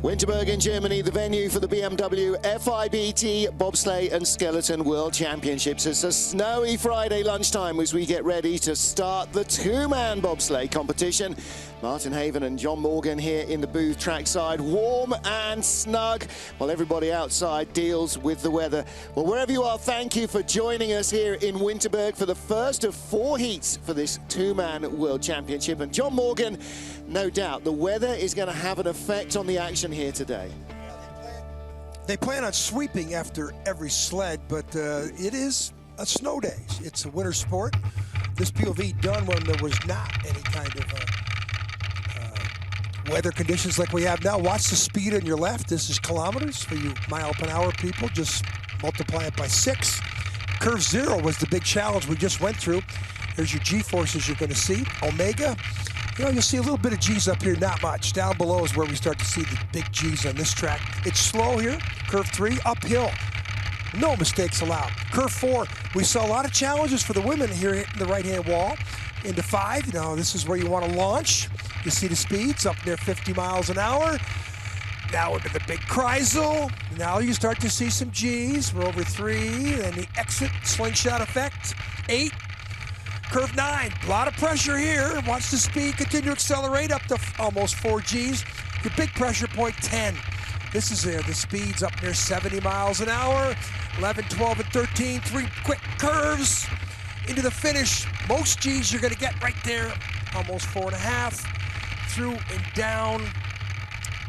Winterberg in Germany, the venue for the BMW FIBT Bobsleigh and Skeleton World Championships. It's a snowy Friday lunchtime as we get ready to start the two-man bobsleigh competition. Martin Haven and John Morgan here in the booth trackside, warm and snug, while everybody outside deals with the weather. Well, wherever you are, thank you for joining us here in Winterberg for the first of 4 heats for this two-man World Championship. And John Morgan, no doubt, the weather is going to have an effect on the action here today. They plan on sweeping after every sled, but it is a snow day. It's a winter sport. This POV done when there was not any kind of weather conditions like we have now. Watch the speed on your left. This is kilometers for you mile-per-hour people. Just multiply it by 6. Curve 0 was the big challenge we just went through. There's your G-forces you're going to see. Omega, you know, you'll see a little bit of G's up here, not much. Down below is where we start to see the big G's on this track. It's slow here. Curve 3, uphill. No mistakes allowed. Curve 4, we saw a lot of challenges for the women here in the right-hand wall. Into 5, you know, this is where you want to launch. You see the speeds up near 50 miles an hour. Now into the big Kreisel. Now you start to see some G's. We're over 3, and the exit slingshot effect. 8. Curve 9, a lot of pressure here. Watch the speed continue to accelerate up to almost 4 G's. Your big pressure point, 10. This is there, the speed's up near 70 miles an hour. 11, 12, and 13, 3 quick curves into the finish. Most G's you're gonna get right there, almost 4.5. Through and down.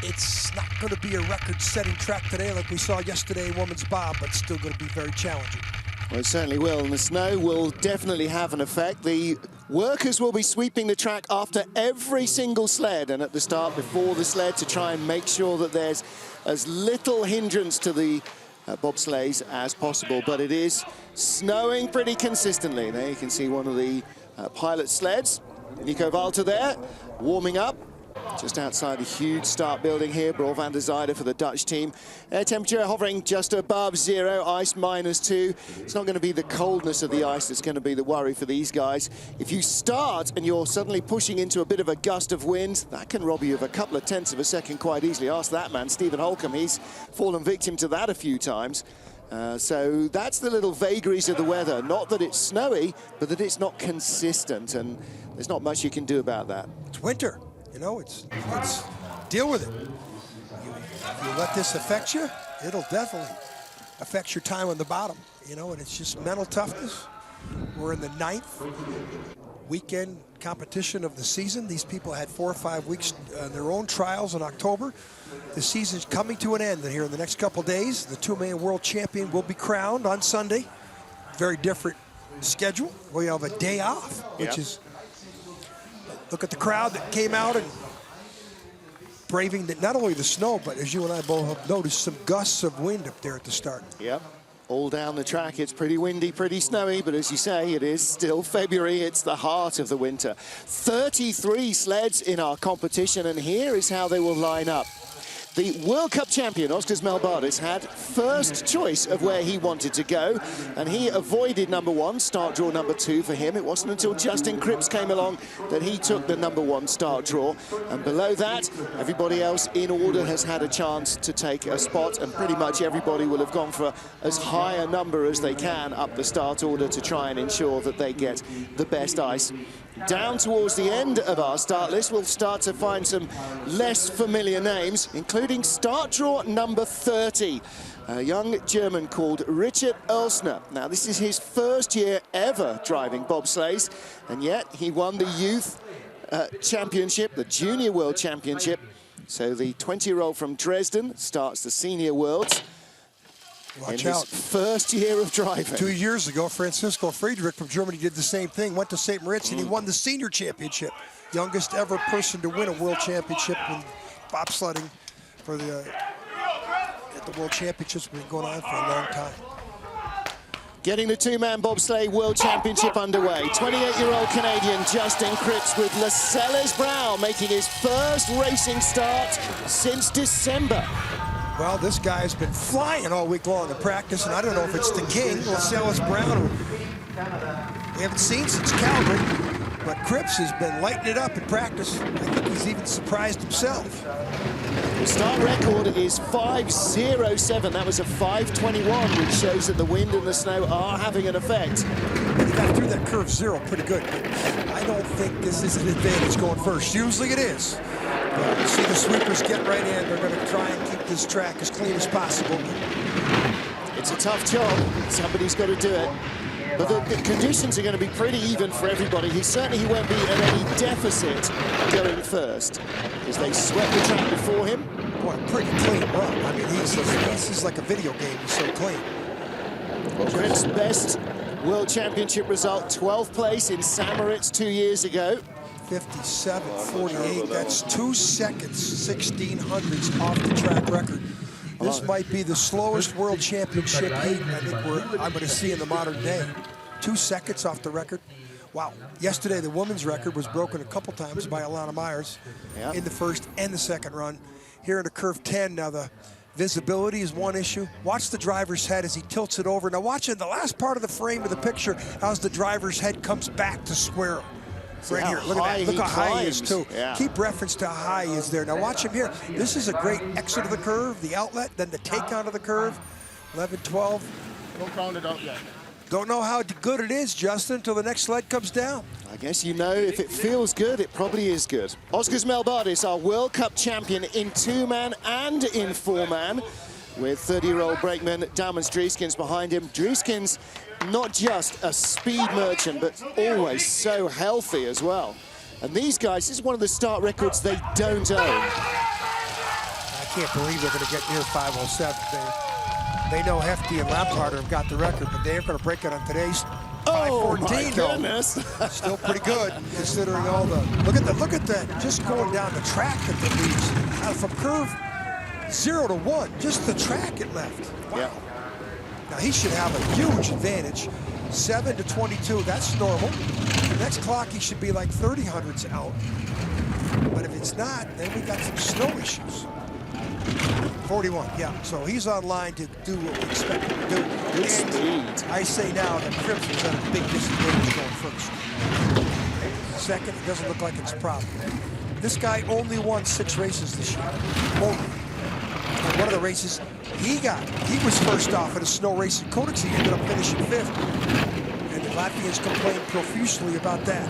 It's not gonna be a record-setting track today like we saw yesterday in women's bob, but still gonna be very challenging. Well, it certainly will, and the snow will definitely have an effect. The workers will be sweeping the track after every single sled and at the start before the sled to try and make sure that there's as little hindrance to the bobsleighs as possible, but it is snowing pretty consistently. There you can see one of the pilot sleds, Nico Walter there, warming up. Just outside the huge start building here, Brol van der Zijde for the Dutch team. Air temperature hovering just above 0, ice -2. It's not going to be the coldness of the ice that's going to be the worry for these guys. If you start and you're suddenly pushing into a bit of a gust of wind, that can rob you of a couple of tenths of a second quite easily. Ask that man, Stephen Holcomb. He's fallen victim to that a few times. So that's the little vagaries of the weather. Not that it's snowy, but that it's not consistent, and there's not much you can do about that. It's winter. You know, it's deal with it. If you let this affect you, it'll definitely affect your time on the bottom. You know, and it's just mental toughness. We're in the 9th weekend competition of the season. These people had 4 or 5 weeks on their own trials in October. The season's coming to an end here in the next couple days. The two-man world champion will be crowned on Sunday. Very different schedule. We have a day off, which is. Look at the crowd that came out and braving not only the snow, but as you and I both have noticed, some gusts of wind up there at the start. Yep, all down the track. It's pretty windy, pretty snowy, but as you say, it is still February. It's the heart of the winter. 33 sleds in our competition, and here is how they will line up. The World Cup champion, Oscars Melbardis, had first choice of where he wanted to go, and he avoided number 1, start draw number 2 for him. It wasn't until Justin Kripps came along that he took the number 1 start draw, and below that, everybody else in order has had a chance to take a spot, and pretty much everybody will have gone for as high a number as they can up the start order to try and ensure that they get the best ice. Down towards the end of our start list, we'll start to find some less familiar names, including start draw number 30, a young German called Richard Oelsner. Now, this is his first year ever driving bobsleighs, and yet he won the youth championship, the junior world championship. So the 20-year-old from Dresden starts the senior worlds. Watch in out. his first year of driving. 2 years ago, Francesco Friedrich from Germany did the same thing, went to St. Moritz, and he won the senior championship. Youngest ever person to win a world championship in bobsledding for at the world championships. Been going on for a long time. Getting the two-man bobsleigh world championship underway. 28-year-old Canadian Justin Kripps with Lascelles Brow making his first racing start since December. Well, this guy's been flying all week long in practice, and I don't know if it's the king, Lascelles Brown, who we haven't seen since Calgary. but Kripps has been lighting it up in practice. I think he's even surprised himself. The start record is 5:07. That was a 5:21, which shows that the wind and the snow are having an effect. And he got through that curve 0 pretty good. But I don't think this is an advantage going first. Usually it is. But you see the sweepers get right in. They're going to try and keep this track as clean as possible. It's a tough job. Somebody's got to do it. But the conditions are going to be pretty even for everybody. He won't be at any deficit going first, as they swept the track before him. Boy, pretty clean run. I mean, this is like a video game. He's so clean. Well, Kripps' best World Championship result, 12th place in St. Moritz 2 years ago. 57.48. That's 2 seconds, 1600ths off the track record. This might be the slowest World Championship heat I think I'm going to see in the modern day. 2 seconds off the record. Wow. Yesterday, the women's record was broken a couple times by Alana Myers in the first and the second run. Here in the curve 10, now the visibility is one issue. Watch the driver's head as he tilts it over. Now watch in the last part of the frame of the picture as the driver's head comes back to square. Right here, look at that. Look how high he is, too. Yeah. Keep reference to how high he is there. Now watch him here. This is a great exit of the curve, the outlet, then the take onto the curve. 11, 12. Don't round it out yet. Don't know how good it is, Justin, until the next sled comes down. I guess you know if it feels good, it probably is good. Ugis Melbardis, our World Cup champion in 2-man and in 4-man, with 30-year-old brakeman Daumens Drieskens behind him. Drieskens, not just a speed merchant, but always so healthy as well. And these guys, this is one of the start records they don't own. I can't believe they're going to get near 5:07. They know Hefty and Lampard have got the record, but they ain't going to break it on today's 5:14. Oh my goodness! Still pretty good considering all the. Look at that! Just going down the track that they leaves from curve 0 to 1. Just the track it left. Wow. Yeah. Now he should have a huge advantage. 7 to 22, that's normal. The next clock he should be like 30 hundredths out. But if it's not, then we got some snow issues. 41, yeah. So he's on line to do what we expect him to do. Good speed. I say now that Kripps is at a big disadvantage going first. Second, it doesn't look like it's a problem. This guy only won 6 races this year. Only. And one of the races he was first off at a snow race in Koenigsegg. He ended up finishing 5th. And the Latvians complained profusely about that.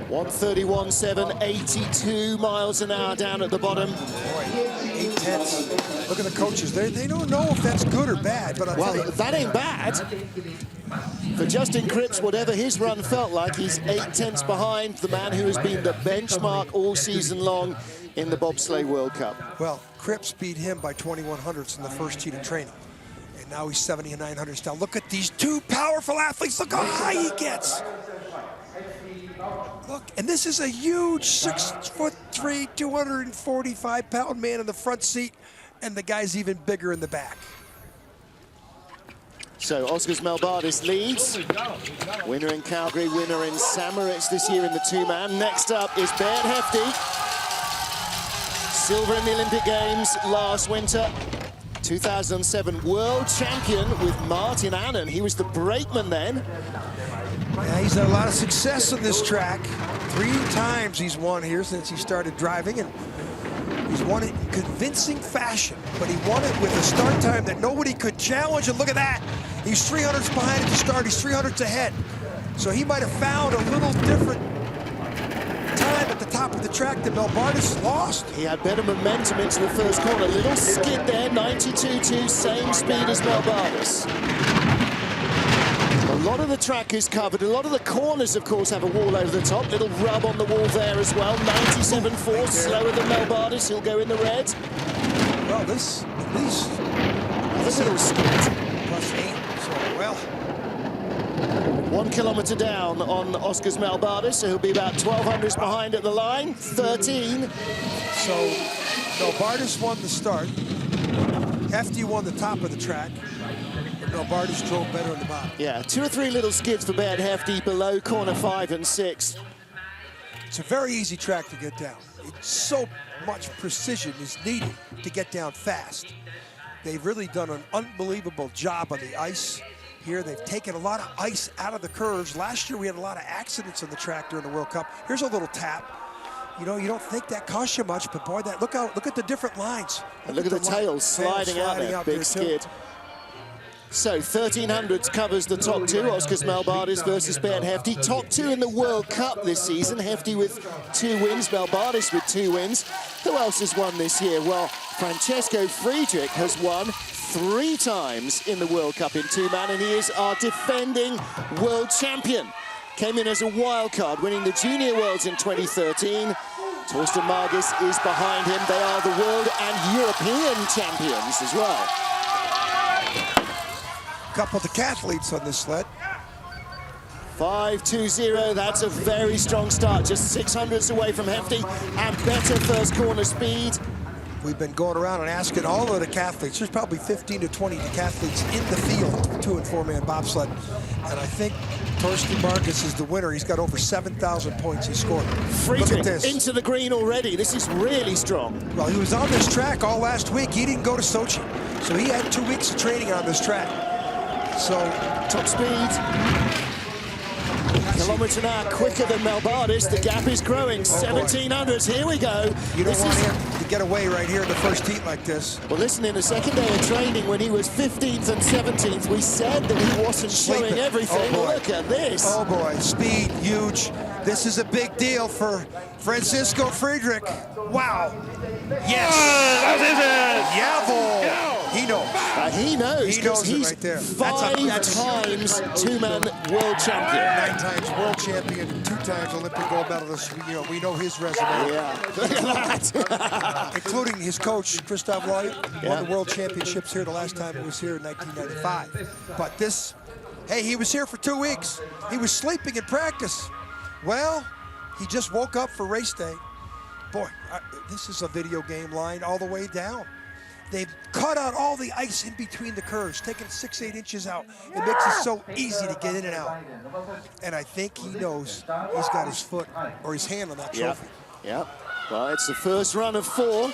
131.7, 82 miles an hour down at the bottom. Boy, 8/10. Look at the coaches. They don't know if that's good or bad, but I'll tell you. That ain't bad. For Justin Kripps, whatever his run felt like, he's 8/10 behind the man who has been the benchmark all season long in the Bobsleigh World Cup. Well, Kripps beat him by 21 hundredths in the first heat of training. And now he's 79 hundredths down. Look at these two powerful athletes. Look how high he gets. Look, and this is a huge 6'3", 245-pound man in the front seat, and the guy's even bigger in the back. So Ugis Melbardis leads. Winner in Calgary, winner in St. Moritz this year in the 2-man. Next up is Bert Hefty. Silver in the Olympic Games last winter. 2007 world champion with Martin Annan. He was the brakeman then. Yeah, he's had a lot of success on this track. 3 times he's won here since he started driving, and he's won it in convincing fashion, but he won it with a start time that nobody could challenge, and look at that. He's 300ths behind at the start, he's 300ths ahead. So he might have found a little different time at the top of the track that Melbardis lost. He had better momentum into the first corner. Little skid there, 92.2, same speed as Melbardis. A lot of the track is covered. A lot of the corners, of course, have a wall over the top. Little rub on the wall there as well. 97.4, slower than Melbardis. He'll go in the red. Well, this, at least, this little skid. +8, so, well. 1 kilometre down on Ugis Melbardis, so he'll be about 1,200 behind at the line. 13. So, Melbardis won the start. Hefty won the top of the track. Melbardis drove better on the bottom. Yeah, 2 or 3 little skids for Bert Hefty below corner 5 and 6. It's a very easy track to get down. It's so much precision is needed to get down fast. They've really done an unbelievable job on the ice. here. They've taken a lot of ice out of the curves. Last year we had a lot of accidents on the track during the World Cup. Here's a little tap. You know, you don't think that costs you much, but boy, look at the different lines. And look at the tails sliding out there, big skid. So 1300s covers the top two. Oscars Melbardis versus Man Hefty. Top two in the World Cup this season. Hefty with 2 wins, Melbardis with 2 wins. Who else has won this year? Well, Francesco Friedrich has won 3 times in the World Cup in 2-man, and he is our defending world champion. Came in as a wild card, winning the Junior Worlds in 2013. Torsten Margis is behind him. They are the world and European champions as well. Couple of decathletes on this sled. 5.20, that's a very strong start. Just 600ths away from Hefty and better first corner speed. We've been going around and asking all of the decathletes. There's probably 15 to 20 decathletes in the field, 2- and 4-man bobsled. And I think Torsten Margis is the winner. He's got over 7,000 points he scored. Friedrich into the green already. This is really strong. Well, he was on this track all last week. He didn't go to Sochi. So he had 2 weeks of training on this track. So top speed. Kilometre an hour quicker than Melbardis. The gap is growing. 1700s. Here we go. You don't want him to get away right here in the first heat like this. Well, listen, in the second day of training, when he was 15th and 17th, we said that he wasn't showing everything. Oh, look at this. Oh boy, speed, huge. This is a big deal for Francesco Friedrich. Wow. Yes. Jawohl. He knows. He knows because he's right there. 5 times 2-man world champion. 9 times world champion, 2 times Olympic gold medalist. You know, we know his resume. Yeah, look at that. Including his coach, Christoph Loy, won the world championships here the last time it was here in 1995. But this, hey, he was here for 2 weeks. He was sleeping in practice. Well, he just woke up for race day. Boy, this is a video game line all the way down. They've cut out all the ice in between the curves, taken 6-8 inches out. It makes it so easy to get in and out. And I think he knows he's got his foot or his hand on that trophy. Yep. Well, it's the first run of 4.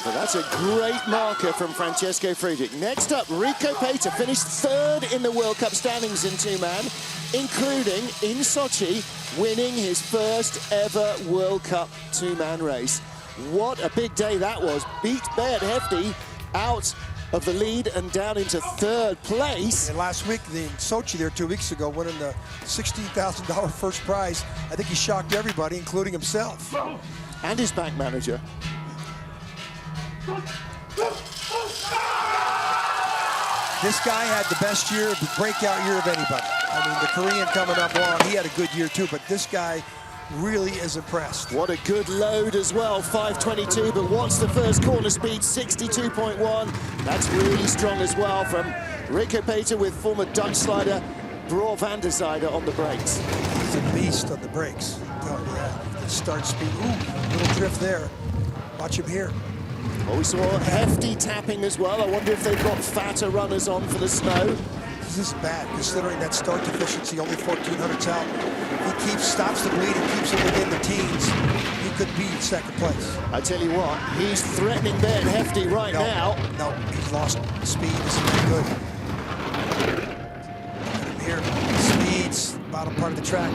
But that's a great marker from Francesco Friedrich. Next up, Rico Pater finished 3rd in the World Cup standings in 2-man, including in Sochi, winning his first ever World Cup 2-man race. What a big day that was. Beat Man Hefty out of the lead and down into 3rd place. And last week in Sochi there 2 weeks ago, winning the $16,000 first prize, I think he shocked everybody, including himself. And his bank manager. This guy had the best year, the breakout year of anybody. I mean, the Korean coming up long, he had a good year too, but this guy really is impressed. What a good load as well, 5.22, but what's the first corner speed? 62.1. That's really strong as well from Rico Pater with former Dutch slider Bro van der Zijde on the brakes. He's a beast on the brakes. Oh, yeah. The start speed. Ooh, little drift there. Watch him here. Well, we saw Hefty tapping as well. I wonder if they've got fatter runners on for the snow. This is bad, considering that start deficiency, only 1,400s out. If he stops the bleed and keeps it within the teens, he could be in 2nd place. I tell you what, he's threatening Man Hefty right now. No, he's lost speed. This is not good. Look at him here. Speeds, bottom part of the track.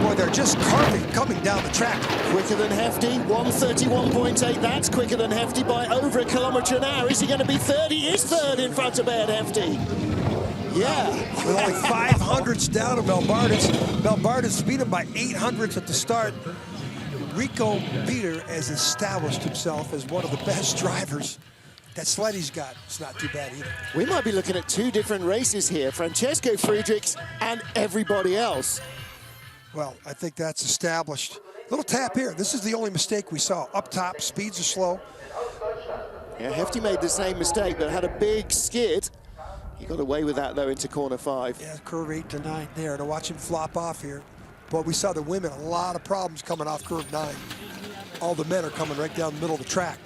Boy, they're just coming down the track. Quicker than Hefty, 131.8. That's quicker than Hefty by over a kilometre an hour. Is he going to be 3rd? He is 3rd in front of Man Hefty. Yeah. With only 500s down to Melbardis. Melbardis beat him by 800s at the start. Rico Pater has established himself as one of the best drivers. That sled he's got, it's not too bad either. We might be looking at 2 different races here. Francesco Friedrich's and everybody else. Well, I think that's established. Little tap here. This is the only mistake we saw. Up top, speeds are slow. Yeah, Hefty made the same mistake, but had a big skid. He got away with that, though, into corner 5. Yeah, curve 8 to 9 there. To watch him flop off here. But we saw the women, a lot of problems coming off curve 9. All the men are coming right down the middle of the track.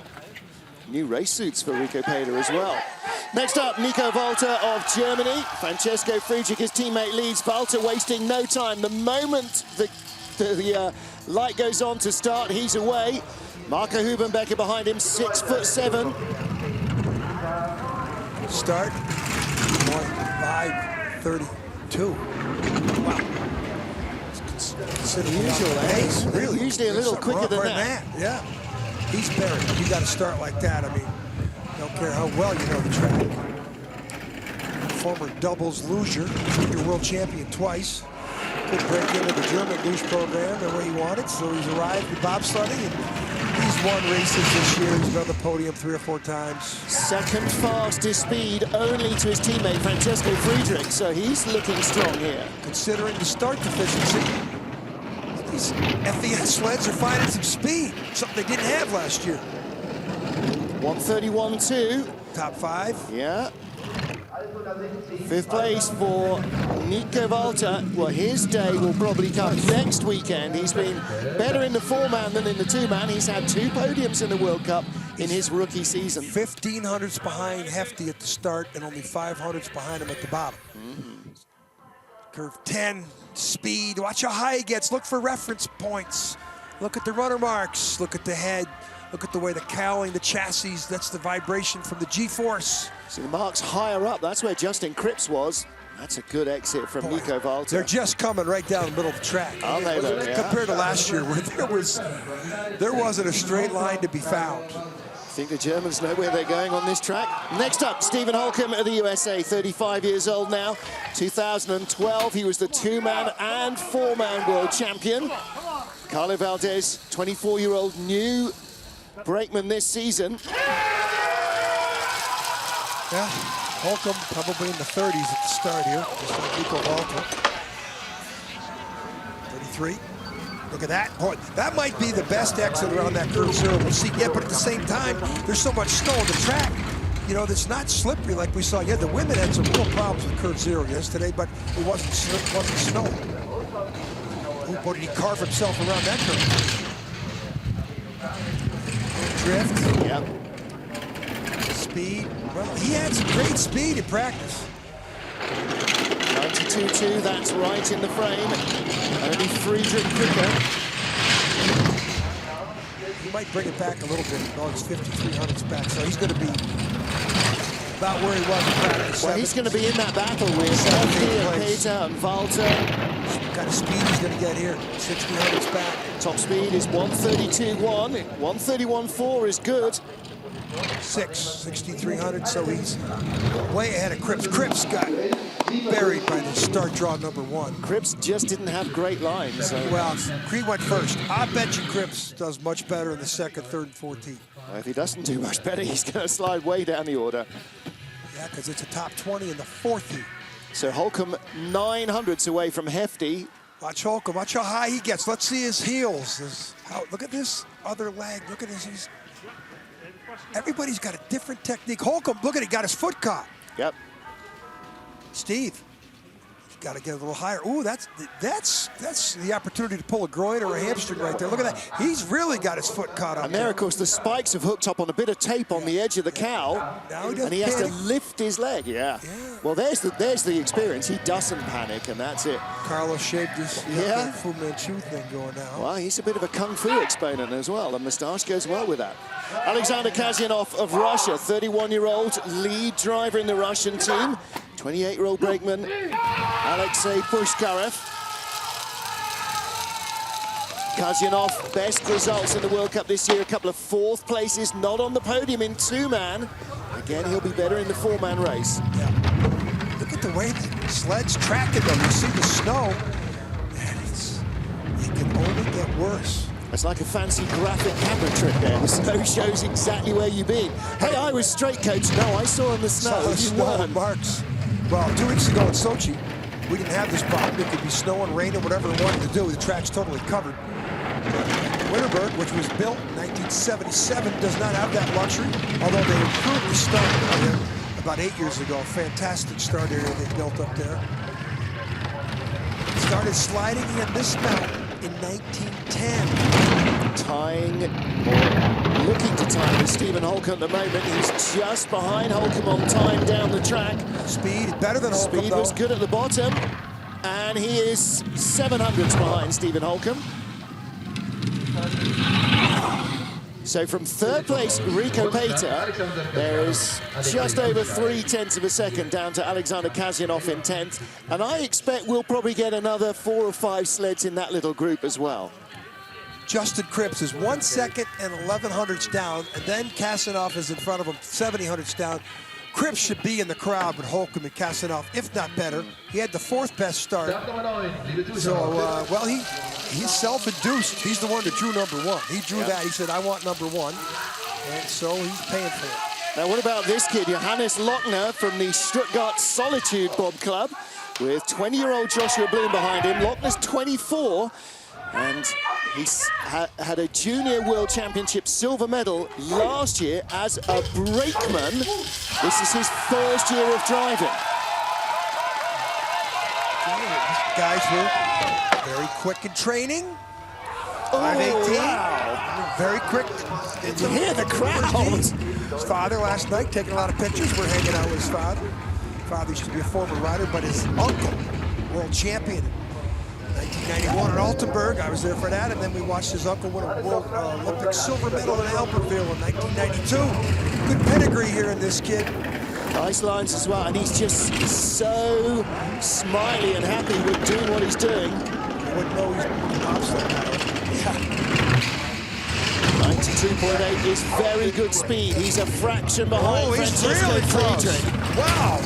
New race suits for Rico Pater as well. Next up, Nico Walter of Germany. Francesco Friedrich, his teammate, leads. Walter wasting no time. The moment the light goes on to start, he's away. Marco Hubenbecker behind him, 6'7". Start. 1:32. Wow. Unusual, eh? Really, usually a little quicker than that. Yeah. He's buried. You got to start like that. I mean, don't care how well you know the track. Former doubles loser, junior world champion twice. Could break into the German luge program the way he wanted, so he's arrived in bobsledding, and he's won races this year. He's been on the podium 3 or 4 times. Second fastest speed only to his teammate Francesco Friedrich, so he's looking strong here. Considering the start deficiency, these FIBT sleds are finding some speed, something they didn't have last year. 1:31.2. Top 5. Yeah. 5th place for Nico Walter. Well, his day will probably come next weekend. He's been better in the 4-man than in the 2-man. He's had 2 podiums in the World Cup in his rookie season. 1,500ths behind Hefty at the start and only 500ths behind him at the bottom. Curve 10, speed. Watch how high he gets. Look for reference points. Look at the runner marks. Look at the head. Look at the way the cowling, the chassis, that's the vibration from the G-force. See the marks higher up, that's where Justin Kripps was. That's a good exit from Nico Walter. They're just coming right down the middle of the track. Are they though? Yeah. Compared to last year where there wasn't a straight line to be found. I think the Germans know where they're going on this track. Next up, Stephen Holcomb of the USA, 35 years old now. 2012, he was the 2-man and 4-man world champion. Carlo Valdez, 24-year-old new brakeman this season. Yeah, Holcomb probably in the 30s at the start here, just like Nico Walter. 33. Look at that. Boy, that might be the best exit around that curve 0 we'll see yet, but at the same time, there's so much snow on the track. You know, it's not slippery like we saw. Yeah, the women had some real problems with curve 0 yesterday, but it wasn't slip, it wasn't snow. Ooh, boy, did he carve himself around that curve. Drift. Yep. Speed. Well, he had some great speed in practice. 92.2, that's right in the frame. Only Friedrich quicker. He might bring it back a little bit. No, it's 5,300s back, so he's going to be about where he was in practice. Well, he's going to be in that battle with Peter and Walter. What kind of speed he's going to get here? 1,600s back. Top speed is 1:32.1. 1:31.4 is good. 6,300, so he's way ahead of Kripps. Kripps got buried by the start draw number 1. Kripps just didn't have great lines. So. Well, Creed went first. I bet you Kripps does much better in the 2nd, 3rd, and 4th heat. Well, if he doesn't do much better, he's going to slide way down the order. Yeah, because it's a top 20 in the 4th heat. So Holcomb 900ths away from Hefty. Watch Holcomb. Watch how high he gets. Let's see his heels. Look at this other leg. Look at this. Everybody's got a different technique. Holcomb, look at it. Got his foot caught. Yep. Steve, he's got to get a little higher. Ooh, that's the opportunity to pull a groin or a hamstring right there. Look at that. He's really got his foot caught up. And there, of course, the spikes have hooked up on a bit of tape on the edge of the cow, and he has to lift his leg. Yeah. Well, there's the experience. He doesn't panic, and that's it. Carlos shaved his Fu Manchu thing going now. Well, he's a bit of a kung fu exponent as well. The moustache goes well with that. Alexander Kazyanov of Russia, 31-year-old lead driver in the Russian team. 28-year-old brakeman Alexei Pushkarev. Kazyanov, best results in the World Cup this year. A couple of 4th places, not on the podium in 2-man. Again, he'll be better in the 4-man race. Yeah. Look at the way the sled's tracking them. You see the snow, and it can only get worse. It's like a fancy graphic camera trick there. The snow shows exactly where you've been. Hey, I was straight, coach. No, I saw on the snow. Snow marks. Well, 2 weeks ago in Sochi, we didn't have this problem. It could be snowing, raining, whatever we wanted to do. The track's totally covered. Winterberg, which was built in 1977, does not have that luxury, although they improved the start about 8 years ago. Fantastic start area they built up there. Started sliding in this mountain in 1910. Tying, or looking to tie with Stephen Holcomb at the moment. He's just behind Holcomb on time down the track. Speed better than Holcomb, Speed was good at the bottom, and he is 700ths behind Stephen Holcomb. So from third place, Rico Pater, there is just over 0.3 of a second down to Alexander Kazyanov in 10th. And I expect we'll probably get another 4 or 5 sleds in that little group as well. Justin Kripps is 1 second and 11 hundredths down, and then Kazyanov is in front of him, 70 hundredths down. Kripps should be in the crowd with Holcomb and Kazyanov, if not better. He had the 4th best start. So, well, he's self-induced. He's the one that drew number 1. He drew that. He said, I want number 1. And so he's paying for it. Now, what about this kid, Johannes Lochner from the Stuttgart Solitude Bob Club, with 20-year-old Joshua Bloom behind him. Lochner's 24, and he's had a Junior World Championship silver medal last year as a brakeman. This is his first year of driving. These guys were very quick in training. 518. Wow. Very quick. Did you hear the crowd? His father last night taking a lot of pictures. We're hanging out with his father. Father used to be a former rider, but his uncle, world champion. 1991 in Altenburg, I was there for that, and then we watched his uncle win a World Olympic silver medal in Albertville in 1992. Good pedigree here in this kid. Nice lines as well, and he's just so smiley and happy with doing what he's doing. You wouldn't know he's bobsleigh. Yeah. 92.8 is very good speed. He's a fraction behind Francesco really Friedrich. Wow.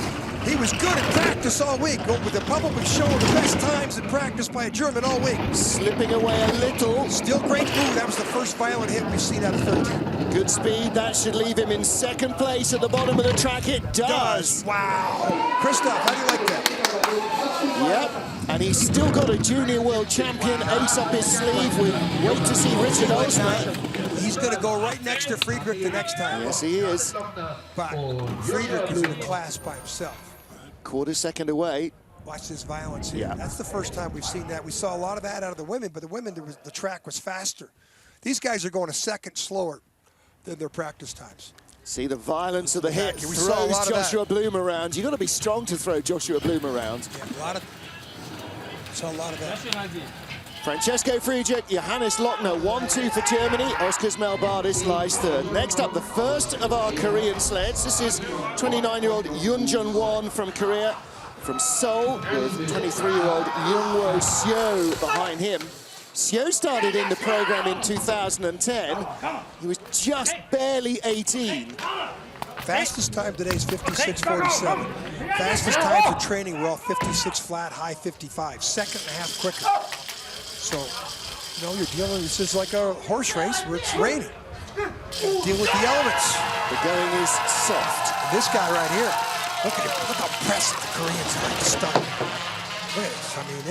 He was good at practice all week. They're probably showing the best times in practice by a German all week. Slipping away a little. Still great move. That was the first violent hit we've seen out of 13. Good speed. That should leave him in second place at the bottom of the track. It does. Wow. Christoph, how do you like that? Yep. And he's still got a Junior World Champion ace up his sleeve. With wait to see Richard Oelsner. He's going to go right next to Friedrich the next time. Yes, he is. But Friedrich is in a class by himself. Quarter second away. Watch this violence here. Yeah. That's the first time we've seen that. We saw a lot of that out of the women, but the women, the track was faster. These guys are going a second slower than their practice times. See the violence of the hit. We saw a lot throws Joshua Bloom around. You've got to be strong to throw Joshua Bloom around. Yeah, saw a lot of that. Francesco Friedrich, Johannes Lochner, 1-2 for Germany. Oskars Melbardis lies third. Next up, the first of our Korean sleds. This is 29-year-old Yoon Won from Korea, from Seoul, with 23-year-old Youngwo Seo behind him. Seo started in the program in 2010. He was just barely 18. Fastest time today is 56.47. Fastest times in training were all 56 flat, high 55. Second and a half quicker. So, you know, you're dealing, this is like a horse race where it's raining. Deal with the elements. The going is soft. This guy right here, look at him. Look how pressed the Koreans are at the start. Look at this. I mean,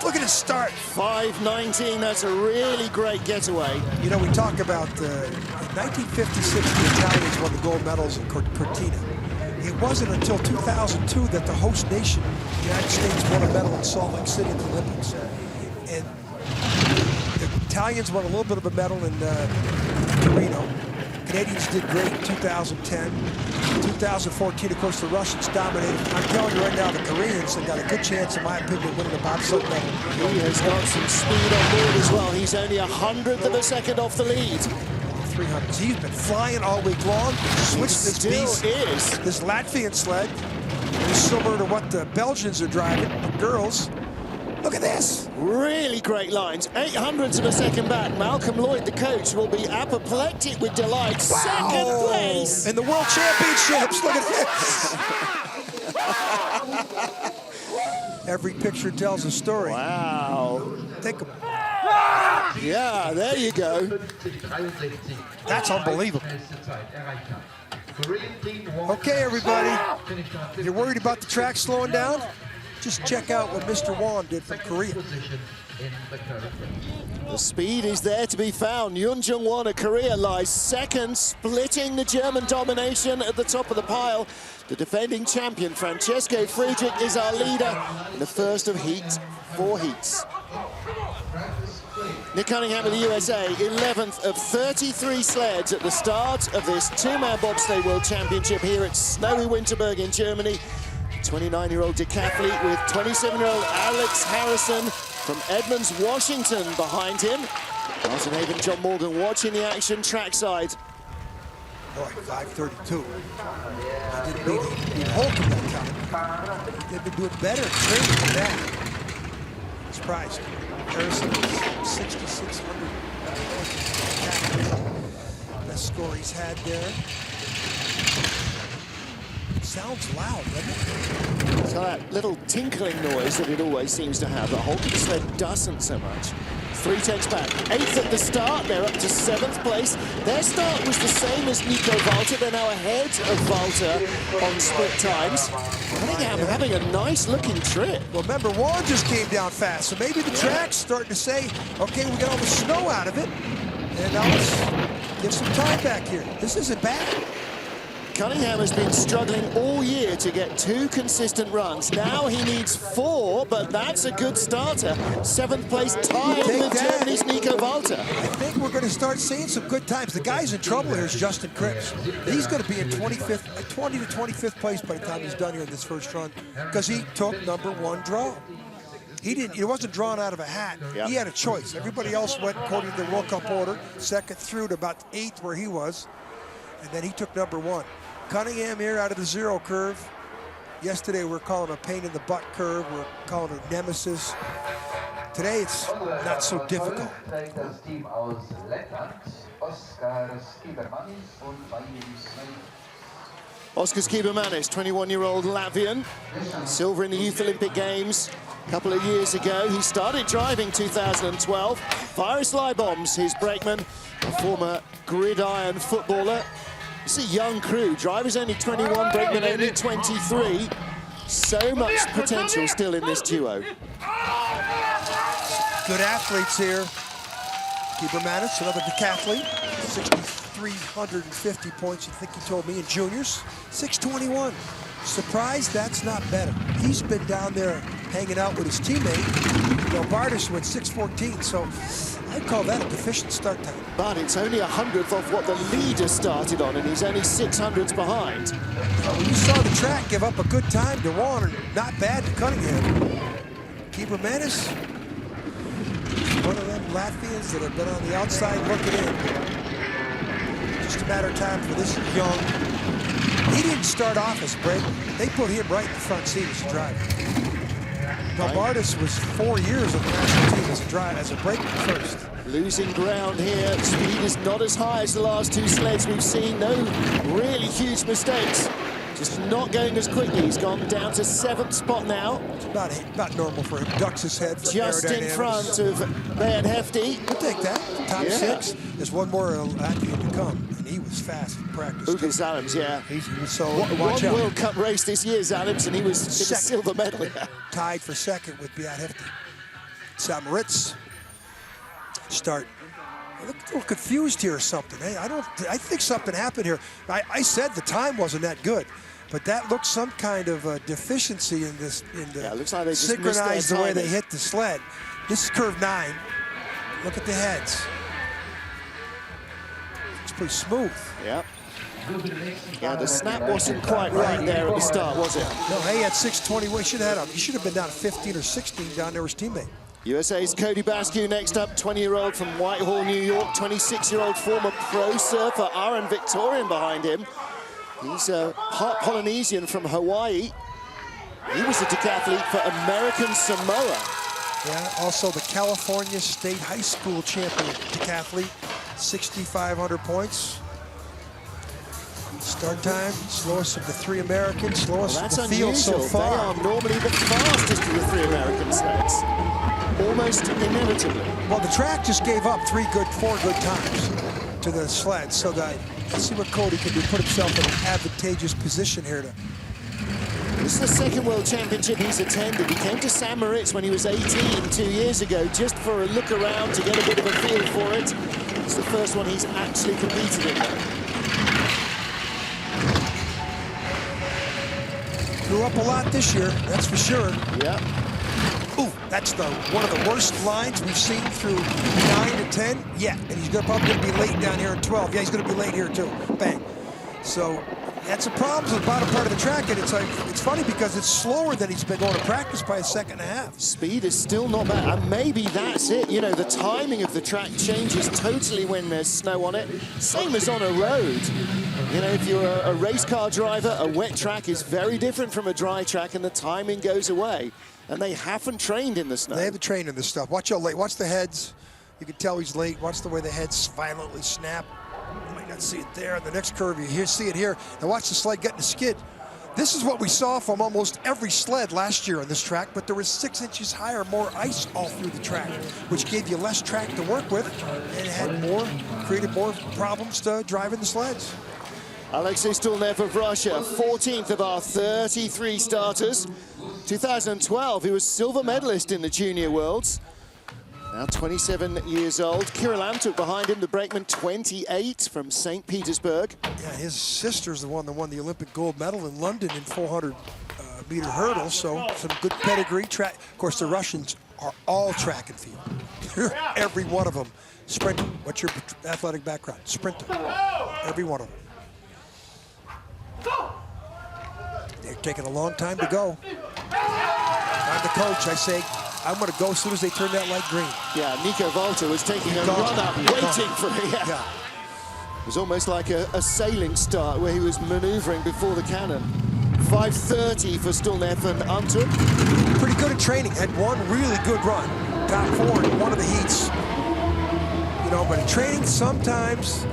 look at his start. 5:19, that's a really great getaway. You know, we talk about in 1956, the Italians won the gold medals in Cortina. It wasn't until 2002 that the host nation, the United States, won a medal in Salt Lake City at the Olympics. And the Italians won a little bit of a medal in Torino. Canadians did great in 2010. 2014, of course, the Russians dominated. I'm telling you right now, the Koreans have got a good chance, in my opinion, winning the bobsled medal. He has got some speed on board as well. He's only 100th of a second off the lead. 300s. He's been flying all week long. Switched this beast. Is. This Latvian sled is similar to what the Belgians are driving, the girls. Look at this. Really great lines. 800ths of a second back. Malcolm Lloyd, the coach, will be apoplectic with delight. Wow. Second place. In the World Championships. Look at this. Every picture tells a story. Wow. Take a... Yeah, there you go. That's unbelievable. Okay, everybody. If you're worried about the track slowing down, just check out what Mr. Won did from Korea. The speed is there to be found. Yoon Won of Korea lies second, splitting the German domination at the top of the pile. The defending champion, Francesco Friedrich, is our leader in the first of 4 heats. Nick Cunningham of the USA, 11th of 33 sleds at the start of this two-man bobsleigh World Championship here at snowy Winterberg in Germany. 29-year-old decathlete with 27-year-old Alex Harrison from Edmonds, Washington behind him. Martin Haven, John Morgan watching the action trackside. Boy, 5:32. He didn't beat Holcomb that time. They've been doing better training than that. Surprised. Harrison was 6,600. Best score he's had there. Sounds loud, doesn't it? It's got that little tinkling noise that it always seems to have. The Holcomb sled doesn't so much. 3 takes back. 8th at the start. They're up to 7th place. Their start was the same as Nico Walter. They're now ahead of Walter on split times. Cunningham having a nice looking trip. Well, remember, Warren just came down fast, so maybe the track's starting to say, okay, we got all the snow out of it, and now let's get some time back here. This isn't bad. Cunningham has been struggling all year to get 2 consistent runs. Now he needs 4, but that's a good starter. 7th place tied with Germany's Nico Walter. I think we're going to start seeing some good times. The guy's in trouble here is Justin Kripps. He's going to be in 20 to 25th place by the time he's done here in this first run, because he took #1 draw. He wasn't drawn out of a hat. Yep. He had a choice. Everybody else went according to the World Cup order, 2nd through to about 8th where he was, and then he took #1. Cunningham here out of the 0 curve. Yesterday we were calling a pain in the butt curve. We're calling it nemesis. Today it's not so difficult. Oskar Skibermanis, 21-year-old Latvian, silver in the Youth Olympic Games a couple of years ago. He started driving 2012. Virus Leibombs, his brakeman, a former gridiron footballer. It's a young crew. Driver's only 21, brakeman only 23. So much potential still in this duo. Good athletes here. Skibermanis, another decathlete, 6,350 points, I think he told me, in juniors. 621. Surprised that's not better. He's been down there hanging out with his teammate. Melbardis went 614, so I'd call that a deficient start time. But it's only 100th off what the leader started on, and he's only 600ths behind. When you saw the track give up a good time to Warren, not bad to Cunningham. Skibermanis, one of them Latvians that have been on the outside looking in. Just a matter of time for this young. He didn't start off as brakeman. They put him right in the front seat as a driver. Melbardis was 4 years on the national team as a brakeman first. Losing ground here. Speed is not as high as the last 2 sleds we've seen. No really huge mistakes. Just not going as quickly. He's gone down to 7th spot now. It's about normal for him. Ducks his head for just in front of Man Hefty. We'll take that. Top 6. There's one more Latvian to come, and he was fast in practice. Ugis Zalims, yeah. He was so one World Cup race this year, Zalims, and he was a silver medal. Tied for 2nd with Man Hefty. Samaritz start. I look a little confused here or something. Hey, I think something happened here. I said the time wasn't that good, but that looks some kind of a deficiency in this. It looks like they just synchronized the way they hit the sled. This is curve 9. Look at the heads. It's pretty smooth. Yep. Yeah, the snap wasn't quite right there at the start, was it? No, he had 620. Well, he should have been down 15 or 16 down there with his teammate. USA's Cody Basque next up, 20-year-old from Whitehall, New York, 26-year-old former pro surfer Aaron Victorian behind him. He's a part Polynesian from Hawaii. He was a decathlete for American Samoa. Yeah, also the California State High School champion decathlete, 6,500 points. Start time, slowest of the 3 Americans, slowest of the field so far. They are normally the fastest of the 3 American sleds. Almost inevitably. Well, the track just gave up 4 good times to the sled, so that let's see what Cody can do. Put himself in an advantageous position here to. This is the 2nd World Championship he's attended. He came to St. Moritz when he was 18 2 years ago, just for a look around to get a bit of a feel for it. It's the first one he's actually competed in. Grew up a lot this year, that's for sure. Yeah. Ooh, that's one of the worst lines we've seen through 9 to 10. Yeah, and he's probably going to be late down here in 12. Yeah, he's going to be late here too. Bang. So had some problems with the bottom part of the track, and it's funny because it's slower than he's been going to practice by a second and a half. Speed is still not bad, and maybe that's it. You know, the timing of the track changes totally when there's snow on it. Same as on a road. You know, if you're a race car driver, a wet track is very different from a dry track, and the timing goes away. And they haven't trained in the snow. They haven't trained in this stuff. Watch how late. Watch the heads. You can tell he's late. Watch the way the heads violently snap. You might not see it there. The next curve, you see it here. Now watch the sled getting a skid. This is what we saw from almost every sled last year on this track, but there was 6 inches higher, more ice all through the track, which gave you less track to work with, and it had created more problems to driving the sleds. Alexei Stulnev of Russia, 14th of our 33 starters. 2012, he was silver medalist in the Junior Worlds. Now 27 years old. Kirill Antuk behind him, the brakeman, 28 from St. Petersburg. Yeah, his sister's the one that won the Olympic gold medal in London in 400-meter hurdle, so some good pedigree. Of course, the Russians are all track and field. Every one of them. Sprinter. What's your athletic background? Sprinter. Every one of them. They're taking a long time to go. I'm the coach, I say, I'm going to go as soon as they turn that light green. Yeah, Nico Walter was taking a run-up, waiting for it. Yeah. It was almost like a sailing start where he was maneuvering before the cannon. 5:30 for Stulnev and Antuk. Pretty good at training. Had one really good run. Top 4 in one of the heats. You know, but in training, sometimes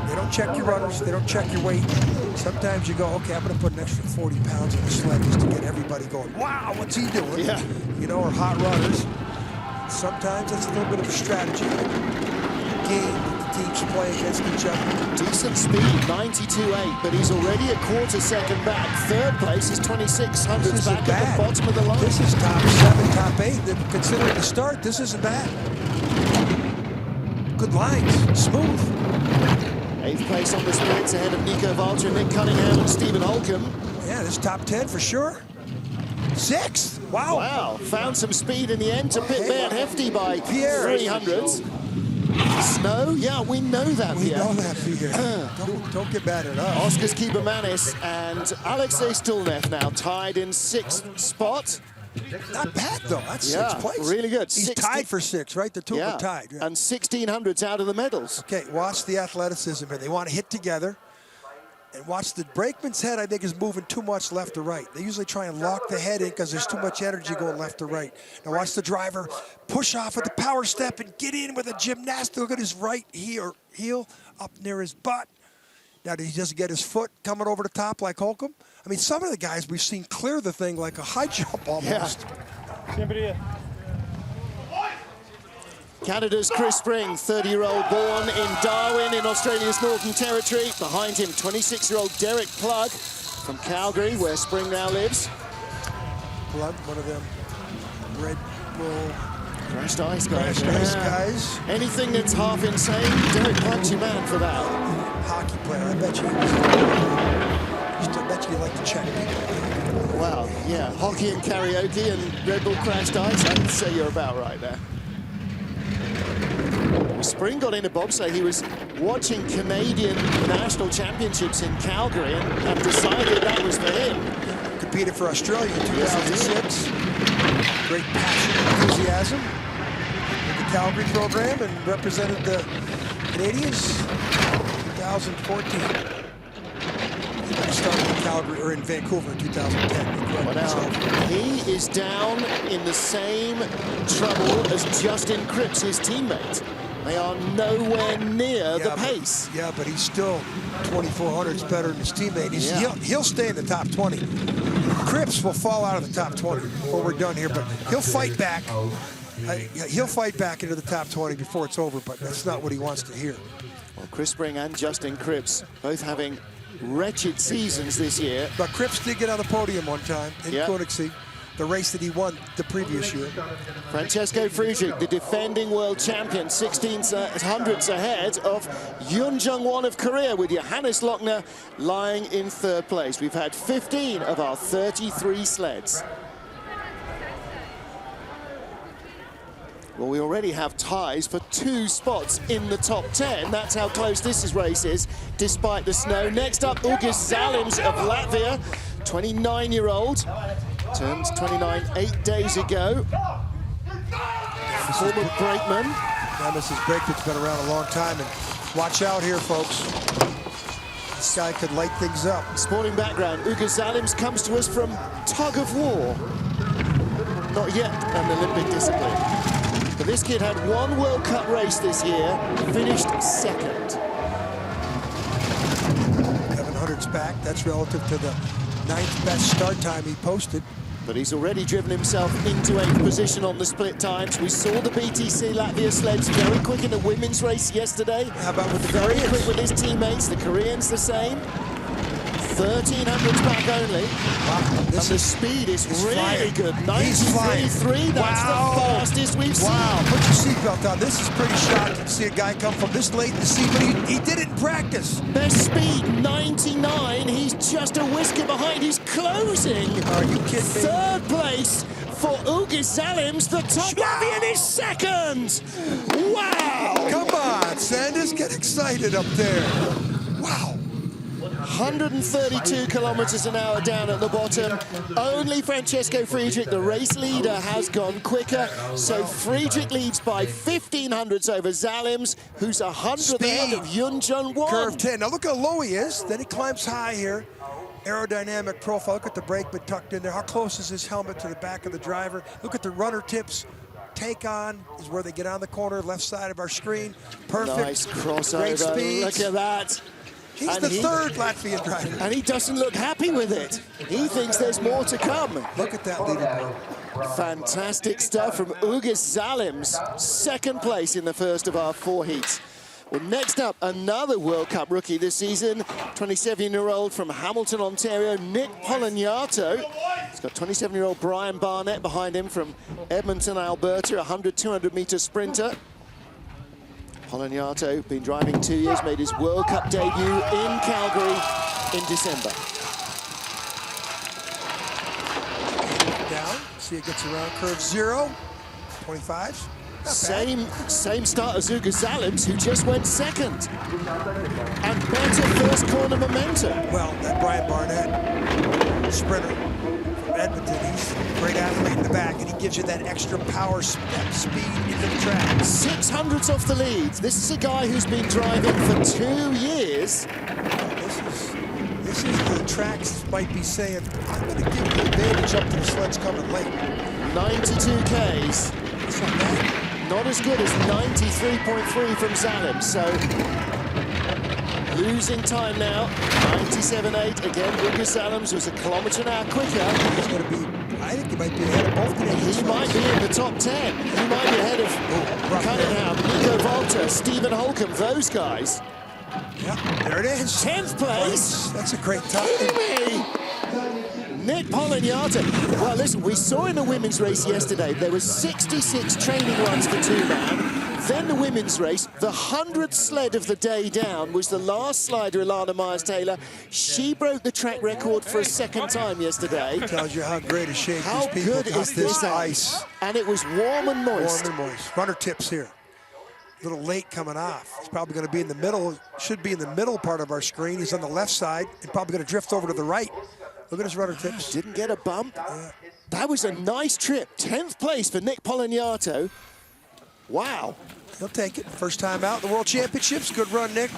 they don't check your runners. They don't check your weight. Sometimes you go, okay, I'm going to put an extra 40 pounds on the sled just to get everybody going, wow, what's he doing? Yeah. You know, or hot runners. Sometimes that's a little bit of a strategy. Game that the teams play against each other. Decent speed, 92.8, but he's already a quarter second back. Third place is 2600 back at the bottom of the line. This is top 7, top 8. Considering the start, this isn't bad. Good lines, smooth. 8th place on the sprints ahead of Nico Walter, Nick Cunningham, and Stephen Holcomb. Yeah, this top 10 for sure. 6th. Wow. Wow. Found some speed in the end to pit Man Hefty by 300s. Snow? Yeah, we know that, Pierre. We know that, Pierre. Don't get mad at us. Oskars Kibermanis and Alexei Stulnev now tied in 6th spot. Not bad, though. That's 6th place. Really good. He's tied for 6th, right? The two of them tied. Yeah. And 1600s out of the medals. Okay, watch the athleticism here. They want to hit together. And watch the brakeman's head, I think, is moving too much left to right. They usually try and lock the head in because there's too much energy going left to right. Now watch the driver push off with the power step and get in with a gymnastic. Look at his right heel up near his butt. Now, did he just get his foot coming over the top like Holcomb? I mean, some of the guys we've seen clear the thing like a high jump almost. Yeah. Canada's Chris Spring, 30-year-old, born in Darwin in Australia's Northern Territory. Behind him, 26-year-old Derek Plug from Calgary, where Spring now lives. Plug, one of them Red Bull Crashed ice guys. Crashed ice guys. Anything that's half insane, Derek Plug's your man for that. Hockey player, I bet you. I bet you like to check people. Well, yeah, hockey and karaoke and Red Bull crashed ice. I'd say you're about right there. Spring got into bobsleigh. He was watching Canadian national championships in Calgary and decided that was for him. Competed for Australia in 2006. Great passion and enthusiasm in the Calgary program and represented the Canadians in 2014. He started in Calgary or in Vancouver in 2010. Well, now, he is down in the same trouble as Justin Kripps, his teammate. They are nowhere near the pace. Yeah, but he's still 2,400s better than his teammate. He'll stay in the top 20. Kripps will fall out of the top 20 before we're done here, but he'll fight back. He'll fight back into the top 20 before it's over, but that's not what he wants to hear. Well, Chris Spring and Justin Kripps both having wretched seasons this year. But Kripps did get on the podium one time in Koenigsegg, the race that he won the previous year. Francesco Friedrich, the defending world champion, 1600ths ahead of Yoon Jung-won of Korea, with Johannes Lochner lying in 3rd place. We've had 15 of our 33 sleds. Well, we already have ties for 2 spots in the top 10. That's how close this race is, despite the snow. Next up, Ugis Zalims of Latvia, 29-year-old. Turned 29 8 days ago. Former brakeman. Now, Mrs. Brakeman's been around a long time, and watch out here, folks. This guy could light things up. Sporting background, Ugis Zalims comes to us from tug of war. Not yet an Olympic discipline. But this kid had 1 World Cup race this year, finished 2nd. 700's back. That's relative to the 9th best start time he posted. But he's already driven himself into 8th position on the split times. We saw the BTC Latvia sleds very quick in the women's race yesterday. How about with the very Koreans? quick with his teammates. The Koreans the same. 1300s back only. Wow, and the speed is really flying. good. He's flying. 93.3, that's Wow. the fastest we've seen. Wow, put your seatbelt on. This is pretty shocking to see a guy come from this late in the season, but he did it in practice. Best speed, 99. He's just a whisker behind. He's closing. Are you kidding me? 3rd place for Ugis Zalims. The top Latvian is 2nd. Wow. Come on, Sanders, get excited up there. Wow. 132 kilometers an hour down at the bottom. Only Francesco Friedrich, the race leader, has gone quicker. So Friedrich leads by 1500s over Zalims, who's 100th ahead of Yunjun Won. Curve 10. Now look how low he is. Then he climbs high here. Aerodynamic profile. Look at the brake bit tucked in there. How close is his helmet to the back of the driver? Look at the runner tips. Take on is where they get on the corner, left side of our screen. Perfect. Nice crossover. Great speeds. Look at that. He's the 3rd Latvian driver. And he doesn't look happy with it. He thinks there's more to come. Look at that leaderboard. Fantastic stuff from Ugis Zalims. 2nd place in the first of our 4 heats. Well, next up, another World Cup rookie this season, 27-year-old from Hamilton, Ontario, Nick Polagnato. He's got 27-year-old Brian Barnett behind him from Edmonton, Alberta, 100, 200-meter sprinter. Polagnato, been driving 2 years, made his World Cup debut in Calgary in December. Down, see it gets around curve 0, 25. Same start as Ugis Zalims, who just went 2nd. And better first corner momentum. Well, that Brian Barnett, sprinter from Edmonton, he's a great athlete in the back, and he gives you that extra power, that speed into the track. 600s off the lead. This is a guy who's been driving for 2 years. This is the tracks might be saying, I'm going to give you the advantage up to the sleds coming late. 92 Ks. It's not bad. Not as good as 93.3 from Zalims, so losing time now. 97.8 again. Ugis Zalims was a kilometer an hour quicker. He's going to be, I think he might be ahead of both Canadians. He might be in the top 10. He might be ahead of Cunningham, Nico Volta, Stephen Holcomb, those guys. Yeah, there it is. 10th place. That's a great time. Nick Polagnato. Well, listen, we saw in the women's race yesterday, there was 66 training runs for 2-man. Then the women's race, the 100th sled of the day down was the last slider, Ilana Myers-Taylor. She broke the track record for a 2nd time yesterday. Tells you how great a shape How these people good got is this this ice. And it was warm and moist. Warm and moist. Runner tips here. A little late coming off. He's probably going to be in the middle, should be in the middle part of our screen. He's on the left side and probably going to drift over to the right. Look at his runner tips. Didn't get a bump. That was a nice trip. 10th place for Nick Polagnato. Wow. He'll take it. First time out in the World Championships. Good run, Nick.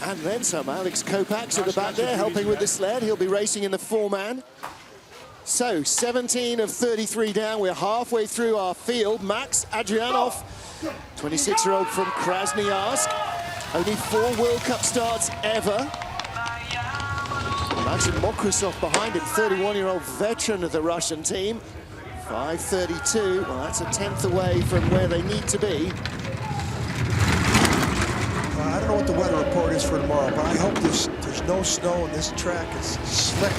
And then some. Alex Kopac's at the back there helping with the sled. He'll be racing in the 4-man. So 17 of 33 down. We're halfway through our field. Max Adrianov, 26-year-old from Krasnoyarsk. Only 4 World Cup starts ever. Imagine Mokrusov behind him, 31-year-old veteran of the Russian team. 5:32, well, that's a 10th away from where they need to be. Well, I don't know what the weather report is for tomorrow, but I hope there's no snow and this track is slick.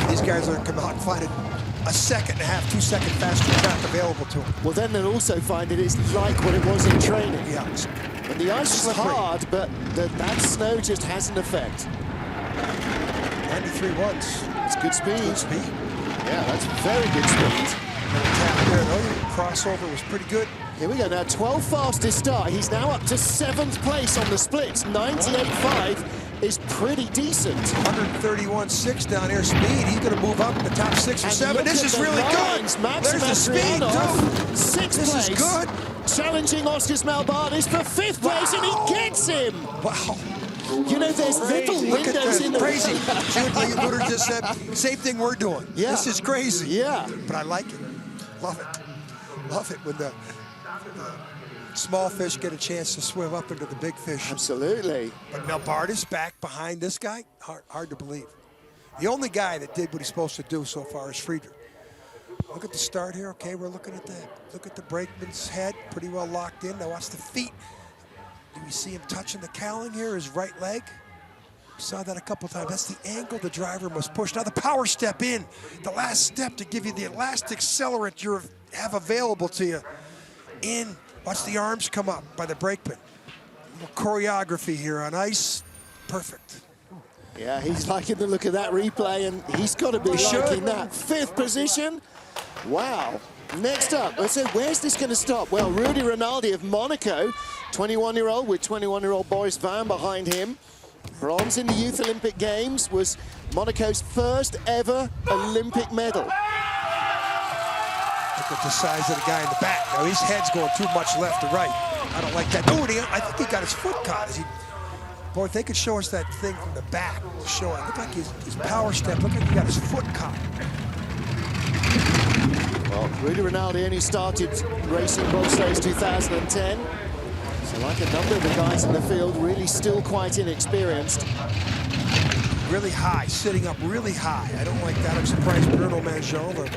These guys are going to come out and find it a 1.5 second, 2 second faster track available to them. Well, then they'll also find it is like what it was in training. Yeah. And the ice is hard, but that snow just has an effect. 93 once. It's good speed. Good speed. Yeah, that's very good speed. And the tap there, the crossover was pretty good. Here we go now, 12 fastest start. He's now up to 7th place on the splits. 98.5 is pretty decent. 131.6 down here speed. He's going to move up in the top 6 or 7. This is really good. There's the speed, too. 6th place. This is good. Challenging Ugis Melbardis for 5th place, and he gets him. Wow. You know, there's little windows in the crazy. Jude Luter just said, same thing we're doing. Yeah. This is crazy. Yeah. But I like it. Love it. Love it when the small fish get a chance to swim up into the big fish. Absolutely. But Melbardis back behind this guy, hard to believe. The only guy that did what he's supposed to do so far is Friedrich. Look at the start here. Okay, we're looking at look at the brakeman's head, pretty well locked in. Now watch the feet. Do we see him touching the cowling here, his right leg? We saw that a couple times. That's the angle the driver must push. Now the power step in, the last step to give you the last accelerant you have available to you. In, watch the arms come up by the brakeman. A little choreography here on ice, perfect. Yeah, he's liking the look of that replay, and he's got to be liking that. 5th position. Wow. Next up, let's say, where's this going to stop? Well, Rudy Rinaldi of Monaco, 21-year-old with 21-year-old Boris Van behind him. Bronze in the Youth Olympic Games, was Monaco's first ever Olympic medal. Look at the size of the guy in the back. Now his head's going too much left to right. I don't like that. Oh, I think he got his foot caught. Boy, if they could show us that thing from the back, show it. Look like his power step. Look like he got his foot caught. Well, Rudy Rinaldi only started racing bobsleighs 2010. So like a number of the guys in the field, really still quite inexperienced. Really high, sitting up really high. I don't like that. I'm surprised Bruno Mangeon, the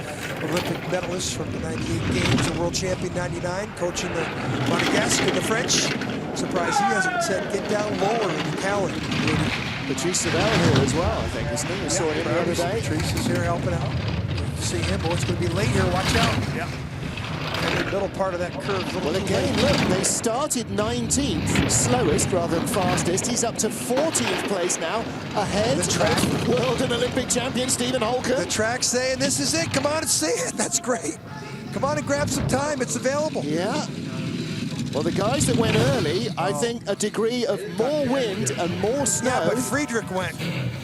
Olympic medalist from the 98 Games, the world champion 99, coaching the Monegasque and the French. Surprised he hasn't said get down lower in the cowling. Patrice Savelle here as well, I think, isn't he? We saw him the other day. Patrice is here helping out. See him, boy, it's going to be late here. Watch out. Yeah. And the middle part of that curve. Well, again, look, they started 19th, slowest rather than fastest. He's up to 14th place now, ahead of world and Olympic champion Stephen Holcomb. The track's saying this is it. Come on and see it. That's great. Come on and grab some time. It's available. Yeah. Well, the guys that went early, I think a degree of more wind and more snow. Yeah, but Friedrich went,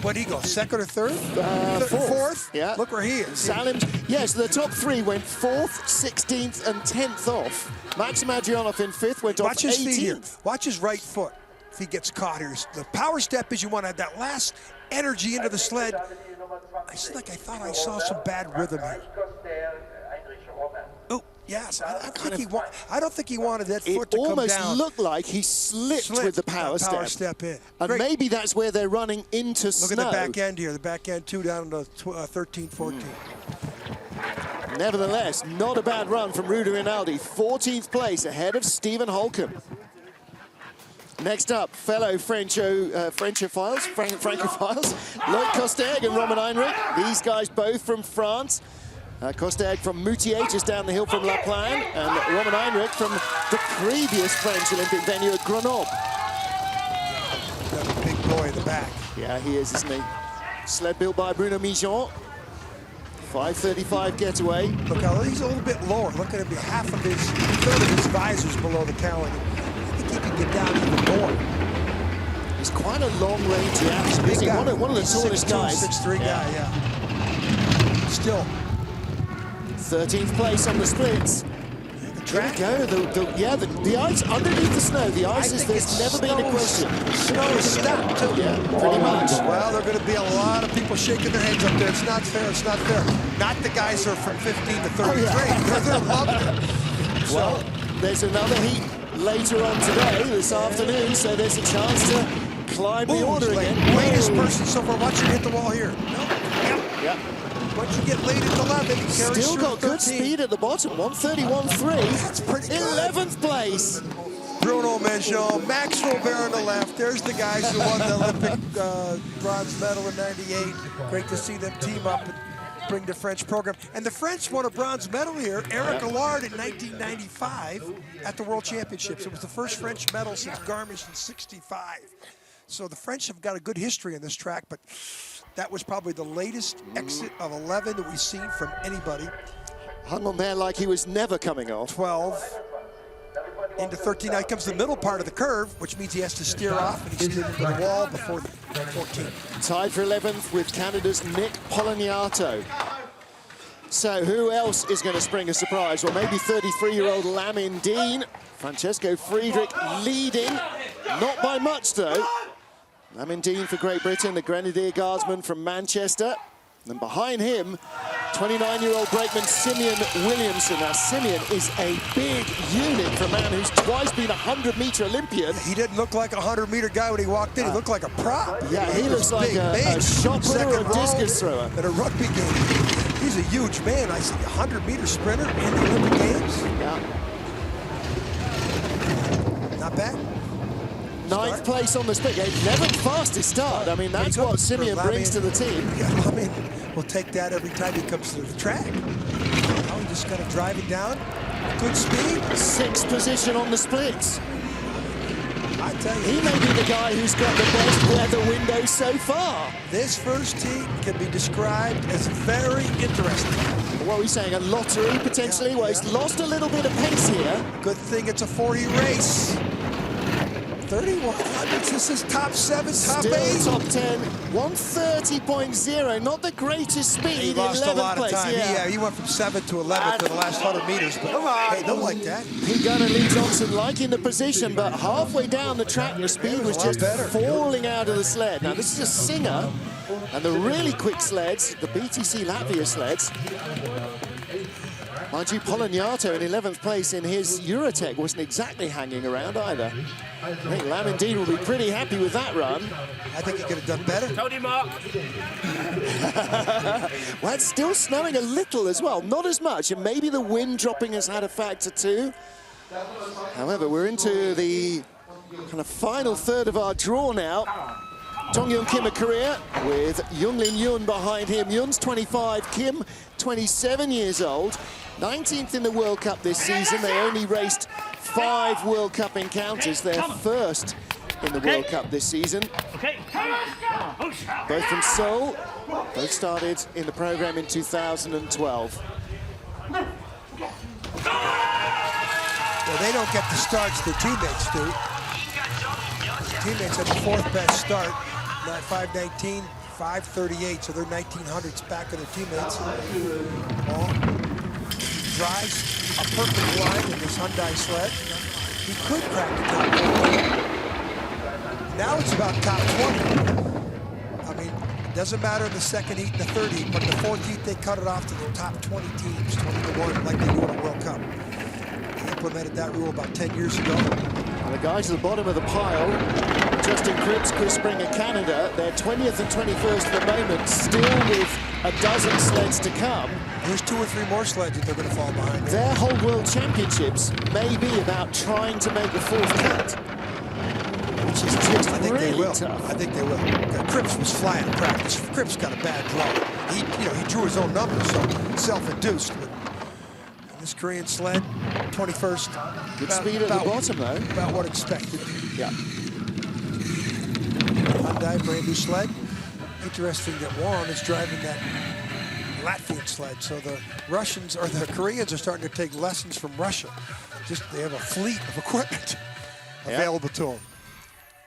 what did he go, 2nd or 3rd? Fourth? Yeah. Look where he is. Zalims, yes, the top 3 went 4th, 16th, and 10th off. Maxim Adrianov in 5th went off 18th. Watch his feet here. Watch his right foot if he gets caught here. The power step is you want to have that last energy into the sled. I thought I saw some bad rhythm here. Oh, yes. I don't think he wanted that foot to come down. It almost looked like he slipped with the power step in. And great. Maybe that's where they're running into snow. Look at the back end here. The back end 2 down to 13, 14. Nevertheless, not a bad run from Rudy Rinaldi. 14th place ahead of Stephen Holcomb. Next up, fellow Francophiles, Lloyd Costeg and Roman Heinrich. These guys both from France. Costeg from Moutier, just down the hill from La Plagne, and Roman Heinrich from the previous French Olympic venue at Grenoble. Got a big boy in the back. Yeah, he is, isn't he? Sled built by Bruno Mijon. 5:35 getaway. Look how he's a little bit lower. Look at him, half of his, third of his visors below the cowling. I think he can get down even more. He's quite a long-range reaction. One of the tallest guys. 6'3" guy, yeah. Still. 13th place on the splits. Here we go. The ice underneath the snow. The ice there's never been a question. Snow is stopped too. Yeah, pretty much. Well, there are going to be a lot of people shaking their heads up there. It's not fair. It's not fair. Not the guys who are from 15 to 33. They're loving it. Well, there's another heat later on today, this afternoon, so there's a chance to climb the order again. Latest person so far. Watch him hit the wall here. Yep. Once you get late at 11, he carries Still got 13. good speed at the bottom, 131.3. That's pretty good. 11th place. Bruno Mangeon, Max Robert on the left. There's the guys who won the Olympic bronze medal in '98. Great to see them team up and bring the French program. And the French won a bronze medal here, Eric Allard in 1995 at the World Championships. It was the first French medal since Garmisch in '65. So the French have got a good history in this track, but that was probably the latest exit of 11 that we've seen from anybody. Hung on there like he was never coming off. 12, into 13. Now he comes to the middle part of the curve, which means he has to steer off, and he's steering into the wall before 14. Tied for 11th with Canada's Nick Poloniato. So who else is going to spring a surprise? Well, maybe 33-year-old Lamin Dean. Francesco Friedrich leading, not by much though. Lamin Dean for Great Britain, the Grenadier Guardsman from Manchester. And behind him, 29-year-old brakeman Simeon Williamson. Now, Simeon is a big unit for a man who's twice been a 100-meter Olympian. He didn't look like a 100-meter guy when he walked in. He looked like a prop. Yeah, he looks like a shot putter or a discus thrower. At a rugby game. He's a huge man. I see a 100-meter sprinter in the Olympic Games. Yeah. Not bad. Ninth place on the split. 11th fastest start. I mean, that's what Simeon brings to the team. Yeah, Lamin will take that every time he comes to the track. Now he just got to drive it down. Good speed. 6th position on the splits. I tell you, he may be the guy who's got the best weather window so far. This first heat can be described as very interesting. What are we saying, a lottery potentially? Well, he's lost a little bit of pace here. Good thing it's a 40 race. 3100, this is top 7, top 8. Still top 10, 130.0, not the greatest speed. He lost a lot of time. Yeah. He went from 7th to 11th in the last 100 meters. But hey, don't like that. Pete Gunn and Lee Johnson liking the position, but halfway down the track, the speed was just falling out of the sled. Now, this is a Singer, and the really quick sleds, the BTC Latvia sleds. Mind you, Poloniato in 11th place in his Eurotech wasn't exactly hanging around either. I think Lamin Dean will be pretty happy with that run. I think he could have done better. Tony Mark. Well, it's still snowing a little as well, not as much, and maybe the wind dropping has had a factor too. However, we're into the kind of final third of our draw now. Tong-Yoon Kim of Korea with Younglin Yoon behind him. Yoon's 25, Kim 27 years old. 19th in the World Cup this season. They only raced 5 World Cup encounters. Their first in the World Cup this season. Both from Seoul. Both started in the program in 2012. Well, they don't get the starts their teammates do. Teammates had the 4th best start. 5:19, 5:38, so they're 1900s back of their teammates. Ball drives a perfect line in this Hyundai sled. He could crack the top 20. Now it's about top 20. I mean, it doesn't matter the second heat and the third heat, but the 4th heat, they cut it off to the top 20 teams, 20-1, like they do in the World Cup. They implemented that rule about 10 years ago. And the guys at the bottom of the pile, Justin Kripps, Chris Springer, Canada, they're 20th and 21st at the moment, still with a dozen sleds to come. There's 2 or 3 more sleds that they're going to fall behind. Their whole World Championships may be about trying to make the 4th cut, which is just I think really they will. tough. I think they will. Kripps was flying in practice. Kripps got a bad draw. He drew his own numbers, so self-induced. This Korean sled, 21st. Good speed at the bottom, though. About what expected. Yeah. Hyundai, brand new sled. Interesting that Juan is driving that Latvian sled. So the Russians, or the Koreans, are starting to take lessons from Russia. They have a fleet of equipment available to them.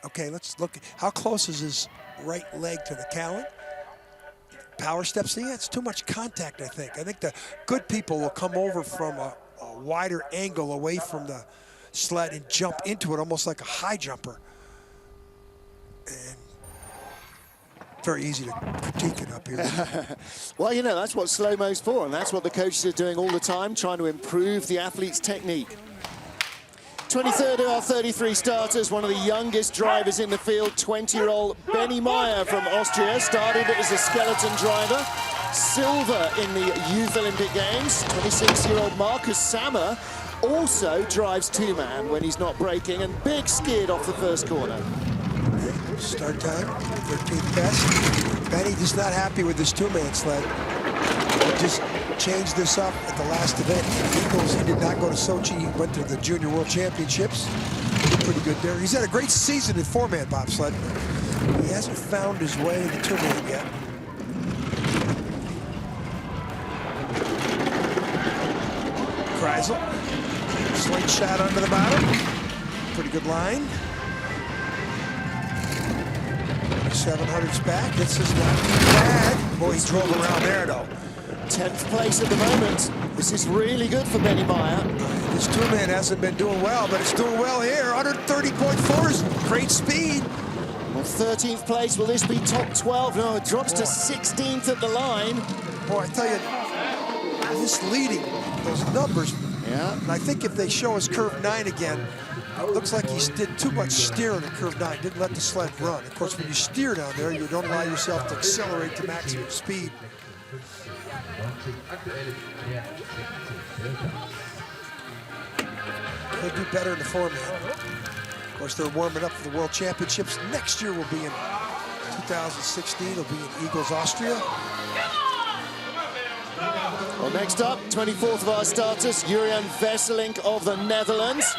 Okay, let's look. How close is his right leg to the cowling? Power steps. See, it's too much contact, I think. I think the good people will come over from a wider angle away from the sled and jump into it almost like a high jumper. And very easy to critique it up here. Well, you know, that's what slow-mo's for, and that's what the coaches are doing all the time, trying to improve the athlete's technique. 23rd of our 33 starters, one of the youngest drivers in the field, 20-year-old Benny Meyer from Austria, started as a skeleton driver. Silver in the Youth Olympic Games. 26-year-old Marcus Sammer also drives 2-man when he's not braking, and big skid off the first corner. Start time, 13th best. Benny just not happy with this 2-man sled. He just changed this up at the last event. He did not go to Sochi. He went to the Junior World Championships. He did pretty good there. He's had a great season in 4-man bobsled. He hasn't found his way in the 2-man yet. Kreisel Slingshot under the bottom. Pretty good line. 700's back. This is not too bad. Boy, he drove around there, though. 10th place at the moment. This is really good for Benny Meyer. This two-man hasn't been doing well, but it's doing well here. 130.4 is great speed. Well, 13th place, will this be top 12? No, it drops to 16th at the line. Boy, I tell you, this leading, those numbers. Yeah. And I think if they show us curve 9 again, it looks like he did too much steering at curve 9, didn't let the sled run. Of course, when you steer down there, you don't allow yourself to accelerate to maximum speed. Could do better in the format. Of course, they're warming up for the World Championships. Next year will be in 2016. It'll be in Eagles, Austria. Well, next up, 24th of our starters, Jurjan Vesselink of the Netherlands.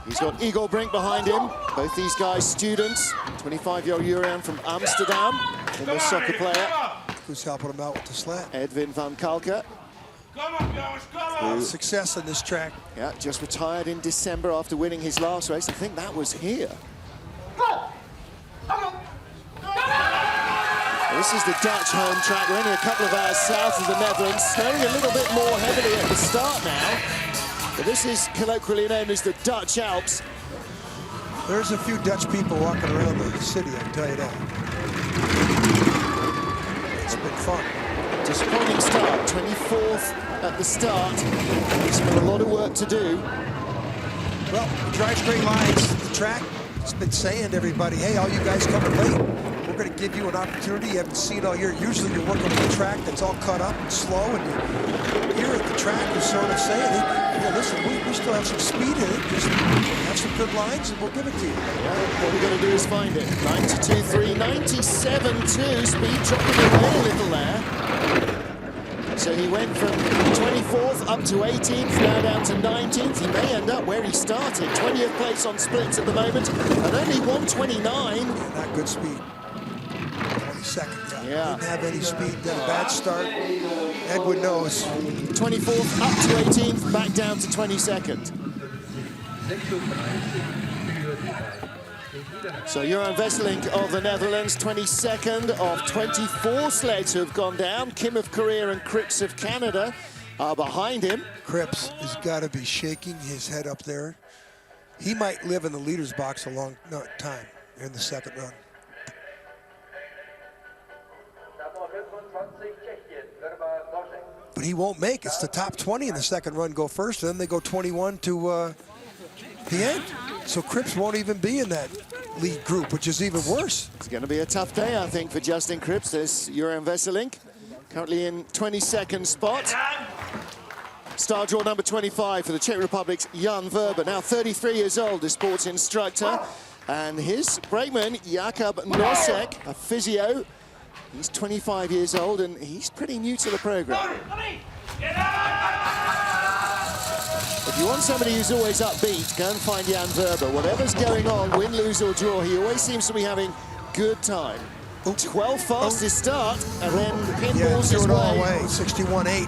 He's got Igor Brink behind him. Both these guys students. 25-year-old Jurjan from Amsterdam, former soccer player. Who's helping him out with the sled? Edwin van Kalker. Success on this track. Yeah, just retired in December after winning his last race. I think that was here. This is the Dutch home track. We're only a couple of hours south of the Netherlands. Snowing a little bit more heavily at the start now. But this is colloquially known as the Dutch Alps. There's a few Dutch people walking around the city, I can tell you that. It's been fun. Disappointing start, 24th at the start. He's got a lot of work to do. Well, he drives great lines. The track has been saying to everybody, hey, all you guys coming late, we're going to give you an opportunity you haven't seen all year. Usually you're working on a track that's all cut up and slow, and here at the track you're sort of saying, hey, listen, we still have some speed in it. Just have some good lines and we'll give it to you. Yeah, what we're going to do is find it. 92.3, 97.2, speed dropping away a little there. So he went from 24th up to 18th, now down to 19th. He may end up where he started. 20th place on splits at the moment, and only 129. Not good speed. 22nd, yeah. Didn't have any speed, bad start. Edwin knows. 24th up to 18th, back down to 22nd. So Jurjan Vesselink of the Netherlands, 22nd of 24 sleds who have gone down. Kim of Korea and Kripps of Canada are behind him. Kripps has got to be shaking his head up there. He might live in the leader's box a long time in the second run. But he won't make it. It's the top 20 in the second run go first, and then they go 21 to the end. So Kripps won't even be in that lead group, which is even worse. It's going to be a tough day, I think, for Justin Kripps. There's Jurjan Vesselink, currently in 22nd spot. Star draw number 25 for the Czech Republic's Jan Verber, now 33 years old, a sports instructor. And his brakeman, Jakub Nosek, a physio. He's 25 years old, and he's pretty new to the program. If you want somebody who's always upbeat, go and find Jan Verber. Whatever's going on, win, lose, or draw, he always seems to be having good time. 12 fastest start, and then pinballs his way. 61.8.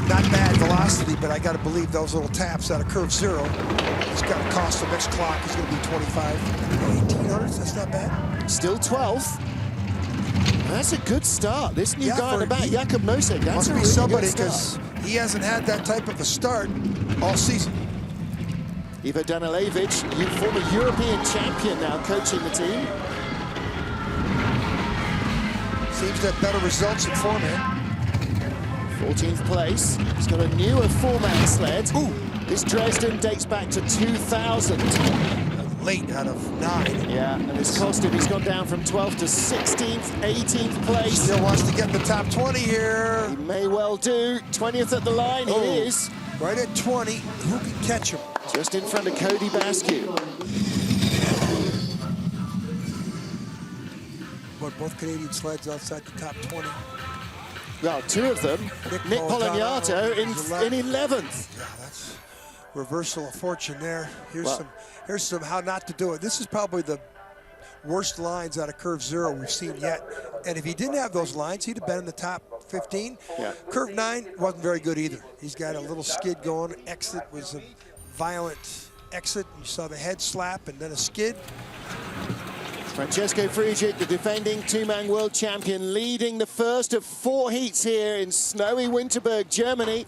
Not bad velocity, but I got to believe those little taps out of curve 0. It's got to cost him. Next clock is going to be 25. 1800s, that's not bad. Still 12th. That's a good start. This new guy in the back, Jakub Nosek, that's a really somebody, good start. because he hasn't had that type of a start all season. Ivo Danilevic, former European champion, now coaching the team. Seems to have better results in format. 14th place. He's got a newer format sled. Ooh. This Dresden dates back to 2000. Late out of 9. Yeah, and it's cost him. He's gone down from 12th to 16th, 18th place. Still wants to get in the top 20 here. He may well do. 20th at the line, he is. Right at 20. Who can catch him? Just in front of Cody Basque. What, both Canadian sleds outside the top 20? Well, two of them. Nick Poloniato in 11th. Yeah, that's reversal of fortune there. Here's some how not to do it. This is probably the worst lines out of curve 0 we've seen yet. And if he didn't have those lines, he'd have been in the top 15. Yeah. Curve 9 wasn't very good either. He's got a little skid going. Exit was a violent exit. You saw the head slap and then a skid. Francesco Friedrich, the defending two-man world champion, leading the first of 4 heats here in snowy Winterberg, Germany.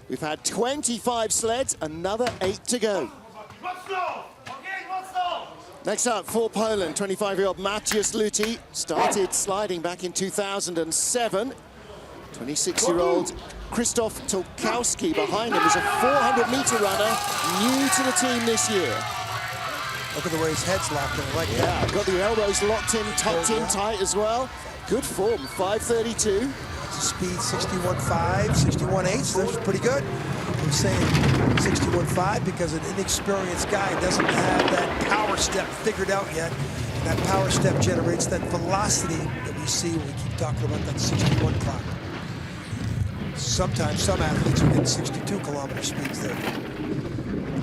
We've had 25 sleds, another 8 to go. Next up, for Poland, 25-year-old Maciej Luti started sliding back in 2007. 26-year-old Krzysztof Tolkowski behind him is a 400-meter runner, new to the team this year. Look at the way his head's locked in. Like yeah, got the elbows locked in, tucked in tight as well. Good form, 5:32. Speed 61.5, 61.8, so that's pretty good. I'm saying 61.5 because an inexperienced guy doesn't have that power step figured out yet. And that power step generates that velocity that we see when we keep talking about that 61 clock. Sometimes some athletes are getting 62 kilometer speeds there.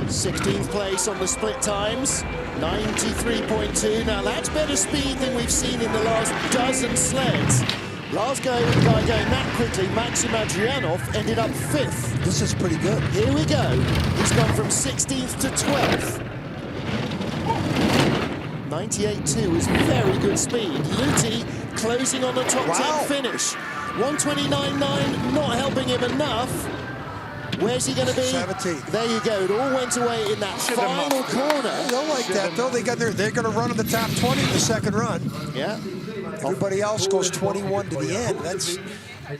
16th place on the split times, 93.2. Now that's better speed than we've seen in the last dozen sleds. Last guy going that quickly, Maxim Adrianov, ended up 5th. This is pretty good. Here we go. He's gone from 16th to 12th. 98.2 is very good speed. Luti closing on the top 10 finish. 129.9 not helping him enough. Where's he going to be? 17th. There you go. It all went away in that final corner. I don't like that though. They're going to run in the top 20 in the second run. Yeah. Everybody else goes 21 to the end. That's,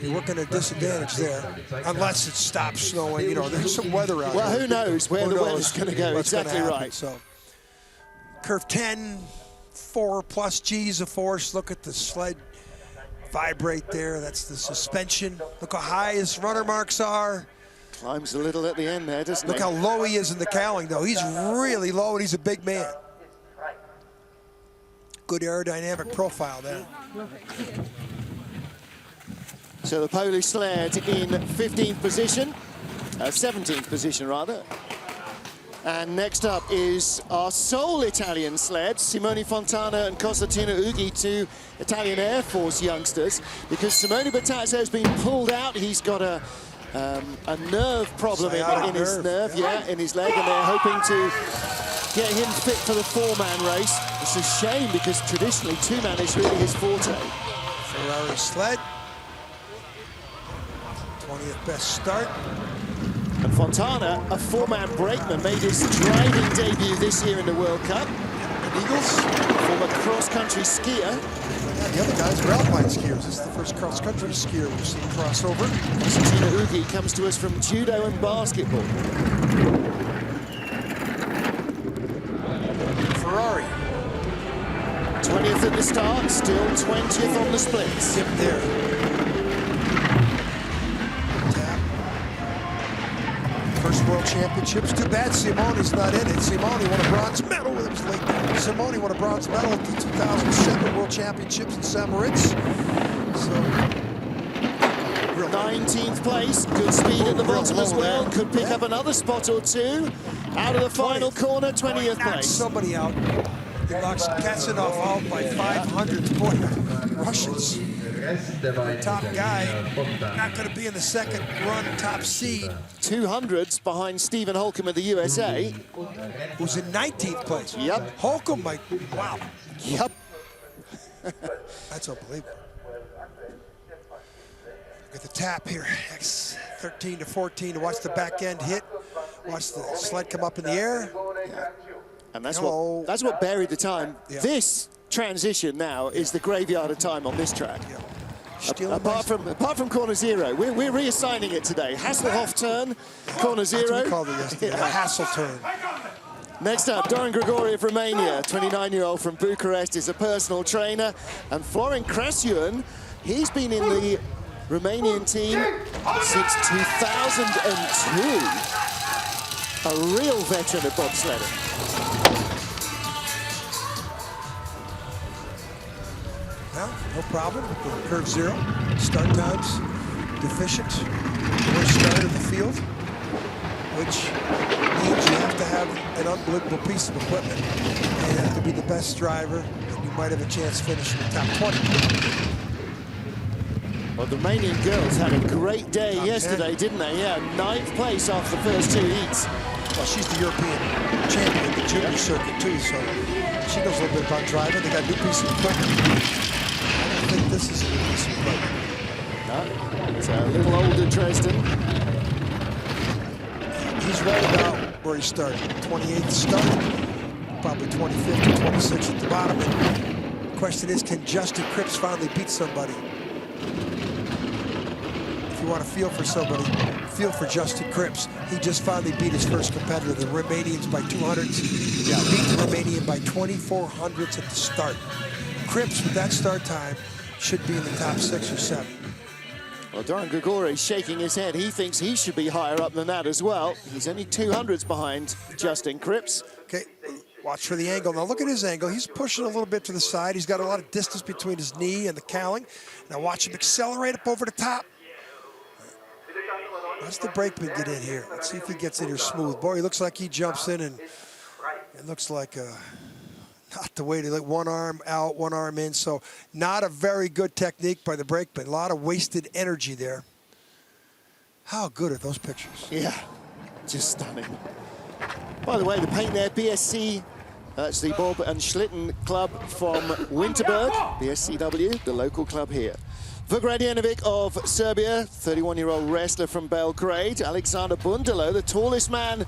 you're working a disadvantage there, unless it stops snowing. You know, there's some weather out there. Well, who knows where the weather's going to go? Exactly right. So, curve 10, 4+ G's of force. Look at the sled vibrate there. That's the suspension. Look how high his runner marks are. Climbs a little at the end there, doesn't he? Look how low he is in the cowling, though. He's really low, and he's a big man. Good aerodynamic profile there. So the Polish sled in 15th position, 17th position rather. And next up is our sole Italian sled, Simone Fontana and Costantino Ughi, 2 Italian Air Force youngsters. Because Simone Battazza has been pulled out. He's got a nerve problem in his nerve, in his leg, and they're hoping to get him fit for the 4-man race. It's a shame because traditionally 2-man is really his forte. Ferrari sled, 20th best start. And Fontana, a 4-man brakeman, made his driving debut this year in the World Cup. And Eagles, former cross-country skier. Yeah, the other guys are alpine skiers. This is the first cross-country skier we've seen crossover. Costantino Ughi comes to us from judo and basketball. Ferrari. 20th at the start, still 20th on the splits. Tip there. Tap. First World Championships. Too bad Simone's not in it. Simone won a bronze medal. It was late. Simone won a bronze medal at the 2007 World Championships in St. Moritz. So, 19th place, good speed at the bottom as well. Could pick up another spot or two. Out of the final corner, 20th place. Somebody out. He knocks Katsanov out by 500. Boy, Russians. The top guy, not going to be in the second run, top seed. 200s behind Stephen Holcomb of the USA. Who's in 19th place. Yep. Holcomb might, wow. Yep. That's unbelievable. Look at the tap here. X13 to 14 to watch the back end hit. Watch the sled come up in the air. Yeah. And that's what buried the time. Yeah. This transition now is the graveyard of time on this track. Yeah. Apart from corner 0, we're reassigning it today. Hasselhoff turn, corner 0. That's what we called it yesterday, the Hassel turn. Next up, Dorin Grigori of Romania, 29-year-old from Bucharest, is a personal trainer. And Florin Krasiun, he's been in the Romanian team since 2002. A real veteran of bobsledding. Well, no problem. Curve 0. Start times deficient. Worst start of the field, which means you have to have an unbelievable piece of equipment. And you have to be the best driver, and you might have a chance finishing the top 20. Well, the Romanian girls had a great day yesterday, didn't they? Yeah, 9th place off the first 2 heats. Well, she's the European champion of the junior circuit, too, so she knows a little bit about driving. They got a new piece of equipment. I don't think this is a new piece of equipment. No, it's a little older Dresden. He's right about where he started. 28th start, probably 25th or 26th at the bottom. And the question is, can Justin Kripps finally beat somebody? If you want to feel for somebody, feel for Justin Kripps. He just finally beat his first competitor, the Romanians, by 200s. Yeah, beat the Romanian by 24 hundredths at the start. Kripps, with that start time, should be in the top 6 or 7. Well, Doran Grigori shaking his head. He thinks he should be higher up than that as well. He's only 200s behind Justin Kripps. Okay, watch for the angle. Now look at his angle. He's pushing a little bit to the side. He's got a lot of distance between his knee and the cowling. Now watch him accelerate up over the top. Let's the brakeman get in here. Let's see if he gets in here smooth. Boy, he looks like he jumps in, and it looks like not the way to let one arm out, one arm in. So not a very good technique by the brakeman. A lot of wasted energy there. How good are those pictures? Yeah, just stunning. By the way, the paint there, BSC, that's the Bob and Schlitten club from Winterberg, BSCW, the local club here. Vuk Radjanovic of Serbia, 31-year-old wrestler from Belgrade. Alexander Bundalo, the tallest man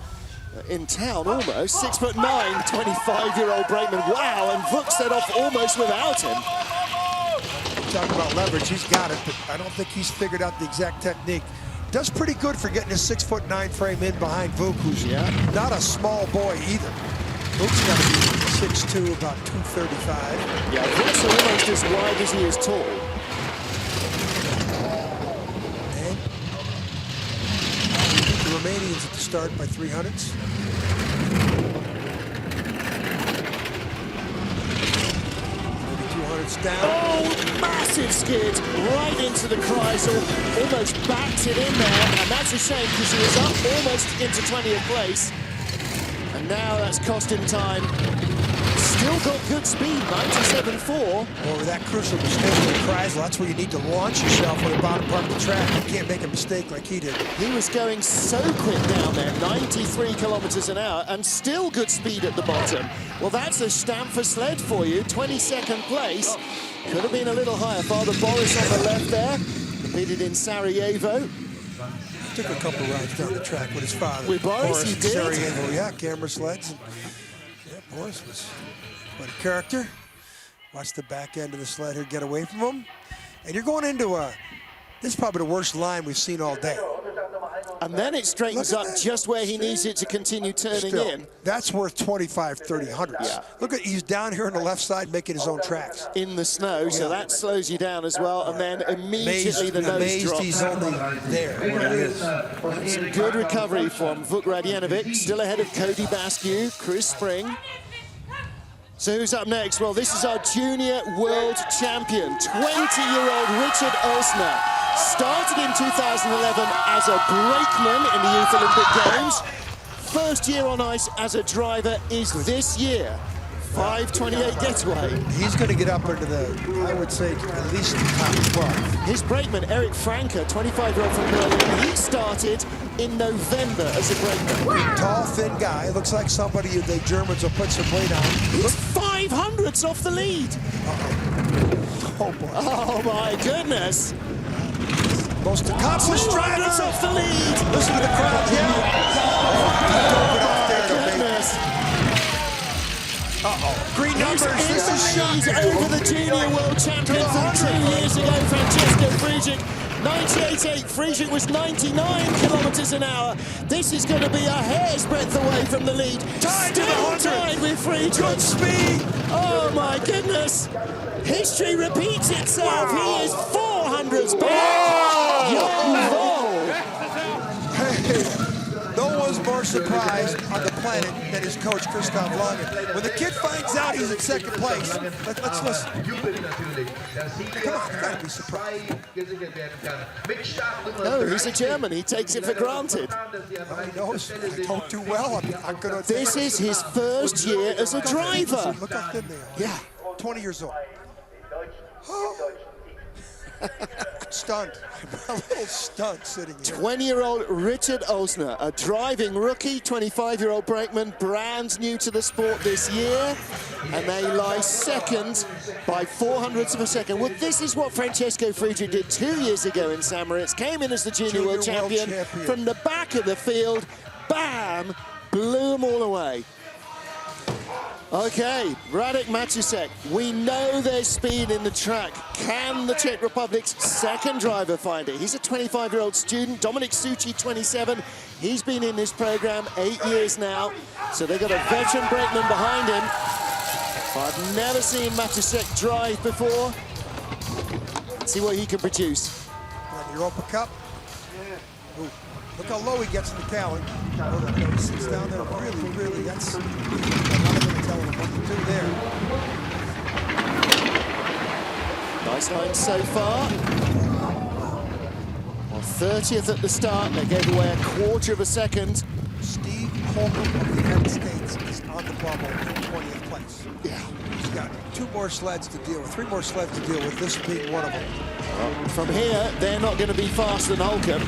in town, almost, 6'9", 25-year-old brakeman. Wow, and Vuk set off almost without him. Talking about leverage, he's got it, but I don't think he's figured out the exact technique. Does pretty good for getting his 6'9" frame in behind Vuk, who's not a small boy either. Vuk's got to be 6'2", about 235. Yeah, Vuk's almost as wide as he is tall. And the Romanians at the start by 300s. 200s down. Oh, massive skid right into the Kreisel. Almost backed it in there, and that's a shame because he was up almost into 20th place. And now that's cost him time. Still got good speed, 97.4. Well, with that crucial mistake with the Kreisel, that's where you need to launch yourself on the bottom part of the track. You can't make a mistake like he did. He was going so quick down there, 93 kilometers an hour, and still good speed at the bottom. Well, that's a stamp for sled for you, 22nd place. Could have been a little higher. Father Boris on the left there, competed in Sarajevo. Took a couple rides down the track with his father. With Boris, he did. Sarajevo, yeah, camera sleds. And, yeah, Boris was quite a character. Watch the back end of the sled here get away from him. And you're going into this is probably the worst line we've seen all day. And then it straightens up just where he needs it to continue turning in. That's worth 25, 30 hundredths. Yeah. Look at, he's down here on the left side making his own tracks. In the snow, so that slows you down as well, and then immediately the nose drops. He's only there where it is. Some good recovery from Vuk Radjanovic, still ahead of Cody Basque, Chris Spring. So who's up next? Well, this is our junior world champion, 20-year-old Richard Oelsner. Started in 2011 as a brakeman in the Youth Olympic Games. First year on ice as a driver is this year. 5:28 getaway. He's going to get up into the, I would say, at least the top 12. His brakeman, Eric Franke, 25-year-old from Berlin, he started in November as a brakeman. Wow. Tall, thin guy. Looks like somebody the Germans will put some weight on. He's 500ths off the lead. Oh, boy. Oh, my goodness. Most accomplished driver. Off the lead. Listen to the crowd yell. Oh, goodness. Green numbers. He's over the junior world champion from 2 years ago, Francesco Friedrich. 98.8. Friedrich was 99 kilometers an hour. This is going to be a hair's breadth away from the lead. Still tied with Friedrich. Good speed. Oh my goodness. History repeats itself. Wow. He is 400s back. Hey, no one's more surprised on the planet than his coach, Christoph Langen. When the kid finds out he's in second place, let's listen. Come on, you gotta be surprised. No, he's a German. He takes it for granted. He knows I don't do well. I'm gonna. This is his first year as a driver. Look how thin they are. Yeah. 20 years old. stunned. A little stunned sitting here. 20-year-old Richard Oelsner, a driving rookie, 25-year-old brakeman, brand new to the sport this year, and they lie second by 0.04 of a second. Well, this is what Francesco Friedrich did 2 years ago in St. Moritz, came in as the junior world champion from the back of the field, bam, blew them all away. Okay, Radek Matusek, we know there's speed in the track. Can the Czech Republic's second driver find it? He's a 25-year-old student, Dominik Suchy, 27. He's been in this program 8 years now, so they've got a veteran brakeman behind him. I've never seen Matusek drive before. Let's see what he can produce. On the Europa Cup. Ooh, look how low he gets in the cali. He sits down there really, that's... Telling him what to do there. Nice line so far. Well, 30th at the start, they gave away a 1/4 of a second. Steve Holcomb of the United States is on the bubble in 20th place. Yeah. He's got 2 more sleds to deal with, 3 more sleds to deal with, this being one of them. Well, from here, they're not going to be faster than Holcomb.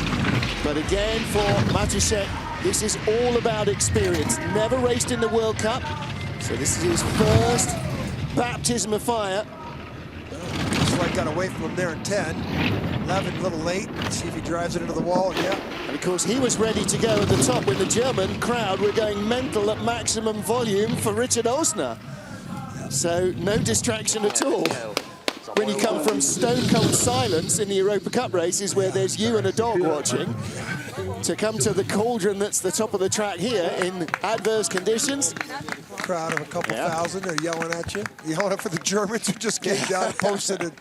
But again, for Matusek, this is all about experience. Never raced in the World Cup. So this is his first baptism of fire. Sled got away from him there in 10. 11, a little late. Let's see if he drives it into the wall. Yeah. And of course, he was ready to go at the top when the German crowd were going mental at maximum volume for Richard Oelsner. So no distraction at all. When you come from stone-cold silence in the Europa Cup races where there's you and a dog watching, to come to the cauldron that's the top of the track here in adverse conditions. Crowd of a couple thousand, they're yelling at you. Yelling up for the Germans who just came down and posted an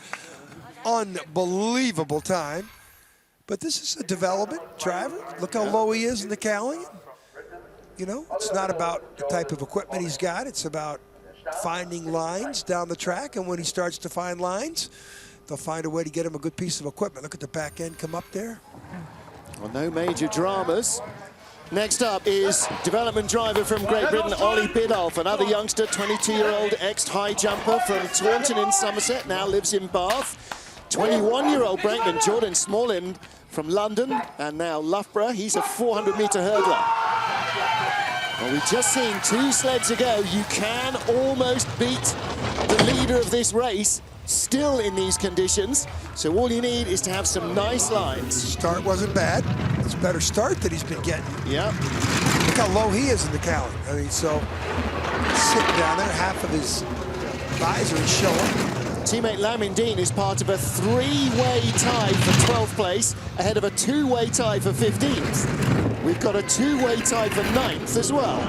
unbelievable time. But this is a development driver. Look how low he is in the cali. You know, it's not about the type of equipment he's got. It's about finding lines down the track. And when he starts to find lines, they'll find a way to get him a good piece of equipment. Look at the back end come up there. Well, no major dramas. Next up is development driver from Great Britain, Ollie Biddulph, another youngster, 22-year-old ex-high jumper from Taunton in Somerset, now lives in Bath. 21-year-old brakeman Jordan Smallin from London and now Loughborough. He's a 400-meter hurdler. Well, we've just seen 2 sleds ago. You can almost beat the leader of this race still in these conditions. So all you need is to have some nice lines. Start wasn't bad. It's a better start that he's been getting. Yeah. Look how low he is in the cali. I mean, so sitting down there, half of his visor is showing. Teammate Lamin Dean is part of a 3-way tie for 12th place, ahead of a 2-way tie for 15th. We've got a 2-way tie for 9th as well.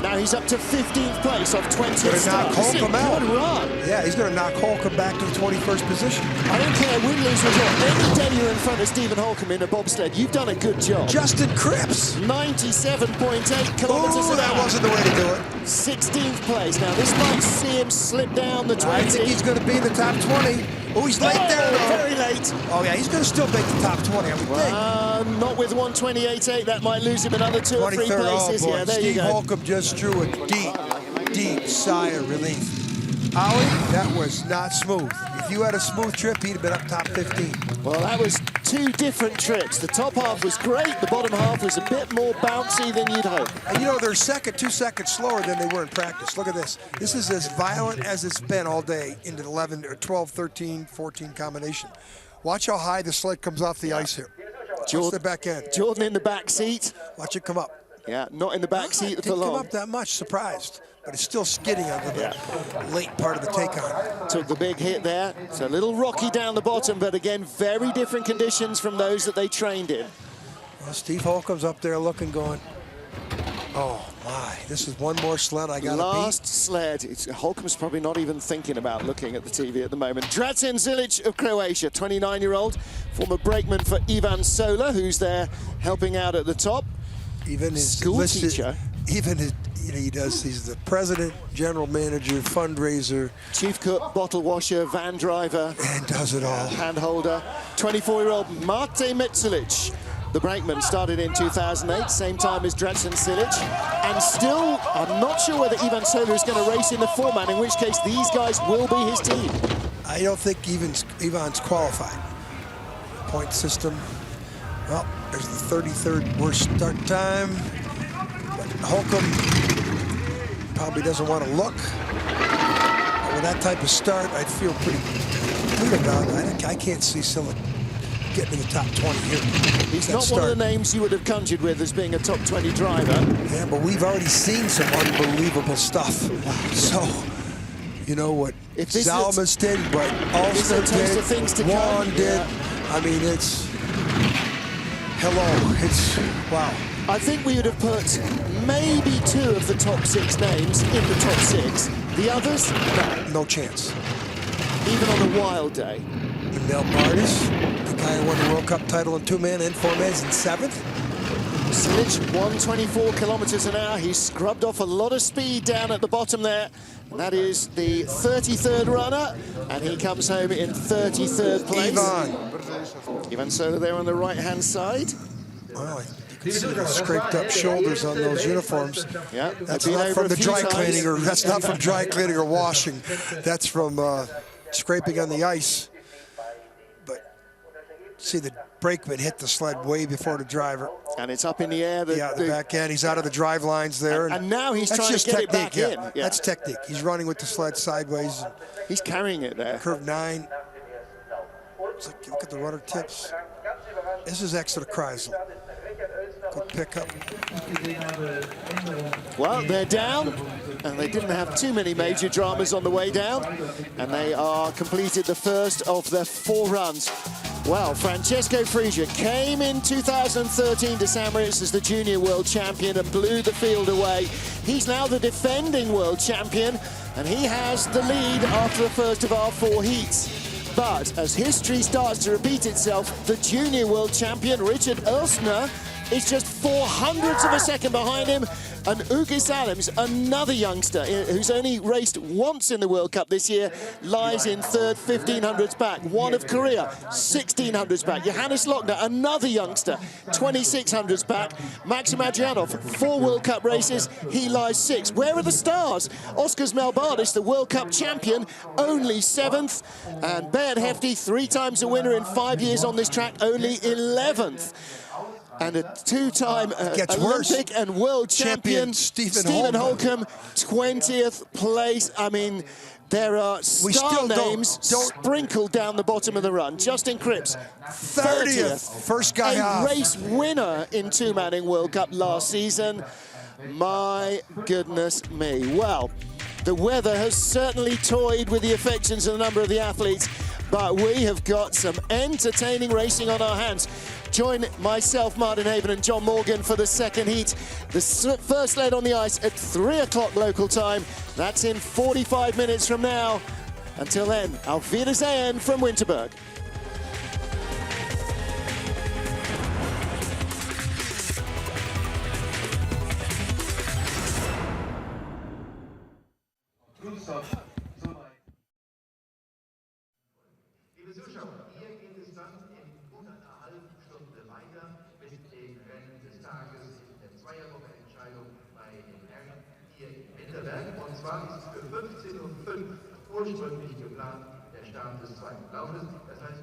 Now he's up to 15th place off 20th start. Knock Holcomb out. Good run. Yeah, he's going to knock Holcomb back to the 21st position. I don't care win, lose, result. Any day you're in front of Stephen Holcomb in a bobsled, you've done a good job. Justin Kripps. 97.8 kilometers an hour. That wasn't the way to do it. 16th place. Now this might see him slip down the 20. I think he's going to be in the top 20. Oh, he's late there, though. Very late. Oh, yeah, he's going to still make the top 20, I would think. Not with 128.8. That might lose him another 2 or 3 places. Oh, boy. Yeah, there Steve you go. Holcomb just drew a deep sigh of relief. Ollie, that was not smooth. If you had a smooth trip, he'd have been up top 15. Well, that was 2 different trips. The top half was great. The bottom half was a bit more bouncy than you'd hope. And you know, they're 2 seconds slower than they were in practice. Look at this. This is as violent as it's been all day into the 11 or 12, 13, 14 combination. Watch how high the sled comes off the ice here. Watch the back end. Jordan in the back seat. Watch it come up. Yeah, not in the back seat for long. Didn't come up that much, surprised. But it's still skidding on the late part of the take-on. Took the big hit there. It's a little rocky down the bottom, but again, very different conditions from those that they trained in. Well, Steve Holcomb's up there looking, going, oh my, this is one more sled I got to beat. Last sled. Holcomb's probably not even thinking about looking at the TV at the moment. Drazen Zilic of Croatia, 29-year-old, former brakeman for Ivan Sola, who's there helping out at the top. Even his school teacher. Even his, he's the president, general manager, fundraiser. Chief cook, bottle washer, van driver. And does it all. Hand holder. 24-year-old Mate Metsulic. The brakeman started in 2008, same time as Drazen Zilic. And still, I'm not sure whether Ivan Sola is going to race in the 4-man, in which case these guys will be his team. I don't think Ivan's qualified. point system. Well, there's the 33rd worst start time. But Holcomb probably doesn't want to look. But with that type of start, I'd feel pretty good about it. I can't see Silic getting to the top 20 here. He's not one of the names you would have conjured with as being a top 20 driver. Yeah, but we've already seen some unbelievable stuff. So, you know what Zalims did, what Oelsner did, Juan did. I mean, it's, wow. I think we would have put maybe 2 of the top 6 names in the top 6. The others? No chance. Even on a wild day. Melbardis, the guy who won the World Cup title in 2-man and 4-man, is in 7th. Slick, 124 kilometers an hour. He's scrubbed off a lot of speed down at the bottom there. And that is the 33rd runner. And he comes home in 33rd place. Ivan Sola there on the right-hand side. Wow, you can see the scraped up shoulders on those uniforms. Yeah, that's not from the dry cleaning, or that's not from dry cleaning or washing. That's from scraping on the ice. But see the brakeman hit the sled way before the driver. And it's up in the air. The back end. He's out of the drive lines there. And now he's trying to get it back in. Yeah. That's technique. He's running with the sled sideways. He's carrying it there. Curve 9. Look at the rudder tips. This is Exeter Kreisel. Good pickup. Well, they're down, and they didn't have too many major dramas on the way down, and they are completed the first of their 4 runs. Well, Francesco Friedrich came in 2013 to St. Moritz as the junior world champion and blew the field away. He's now the defending world champion, and he has the lead after the first of our 4 heats. But as history starts to repeat itself, the junior world champion, Richard Oelsner, is just 0.04 of a second behind him. And Ugis Zalims, another youngster who's only raced once in the World Cup this year, lies in 3rd, 1500s back. One of Korea, 1600s back. Johannes Lochner, another youngster, 2600s back. Maxim Adrianov, 4 World Cup races, he lies 6th. Where are the stars? Oscars Melbardis, the World Cup champion, only 7th. And Bert Hefty, 3 times a winner in 5 years on this track, only 11th. And a 2-time Olympic and world champion, Stephen Holcomb, 20th place. I mean, there are star names sprinkled down the bottom of the run. Justin Kripps, 30th. First guy off. A race winner in 2-manning World Cup last season. My goodness me. Well, the weather has certainly toyed with the affections of a number of the athletes, but we have got some entertaining racing on our hands. Join myself, Martin Haven, and John Morgan for the second heat. The first leg on the ice at 3 o'clock local time. That's in 45 minutes from now. Until then, auf Wiedersehen from Winterberg. Und zwar ist für 15:05 Uhr ursprünglich geplant der Start des 2. Laufes. Das heißt,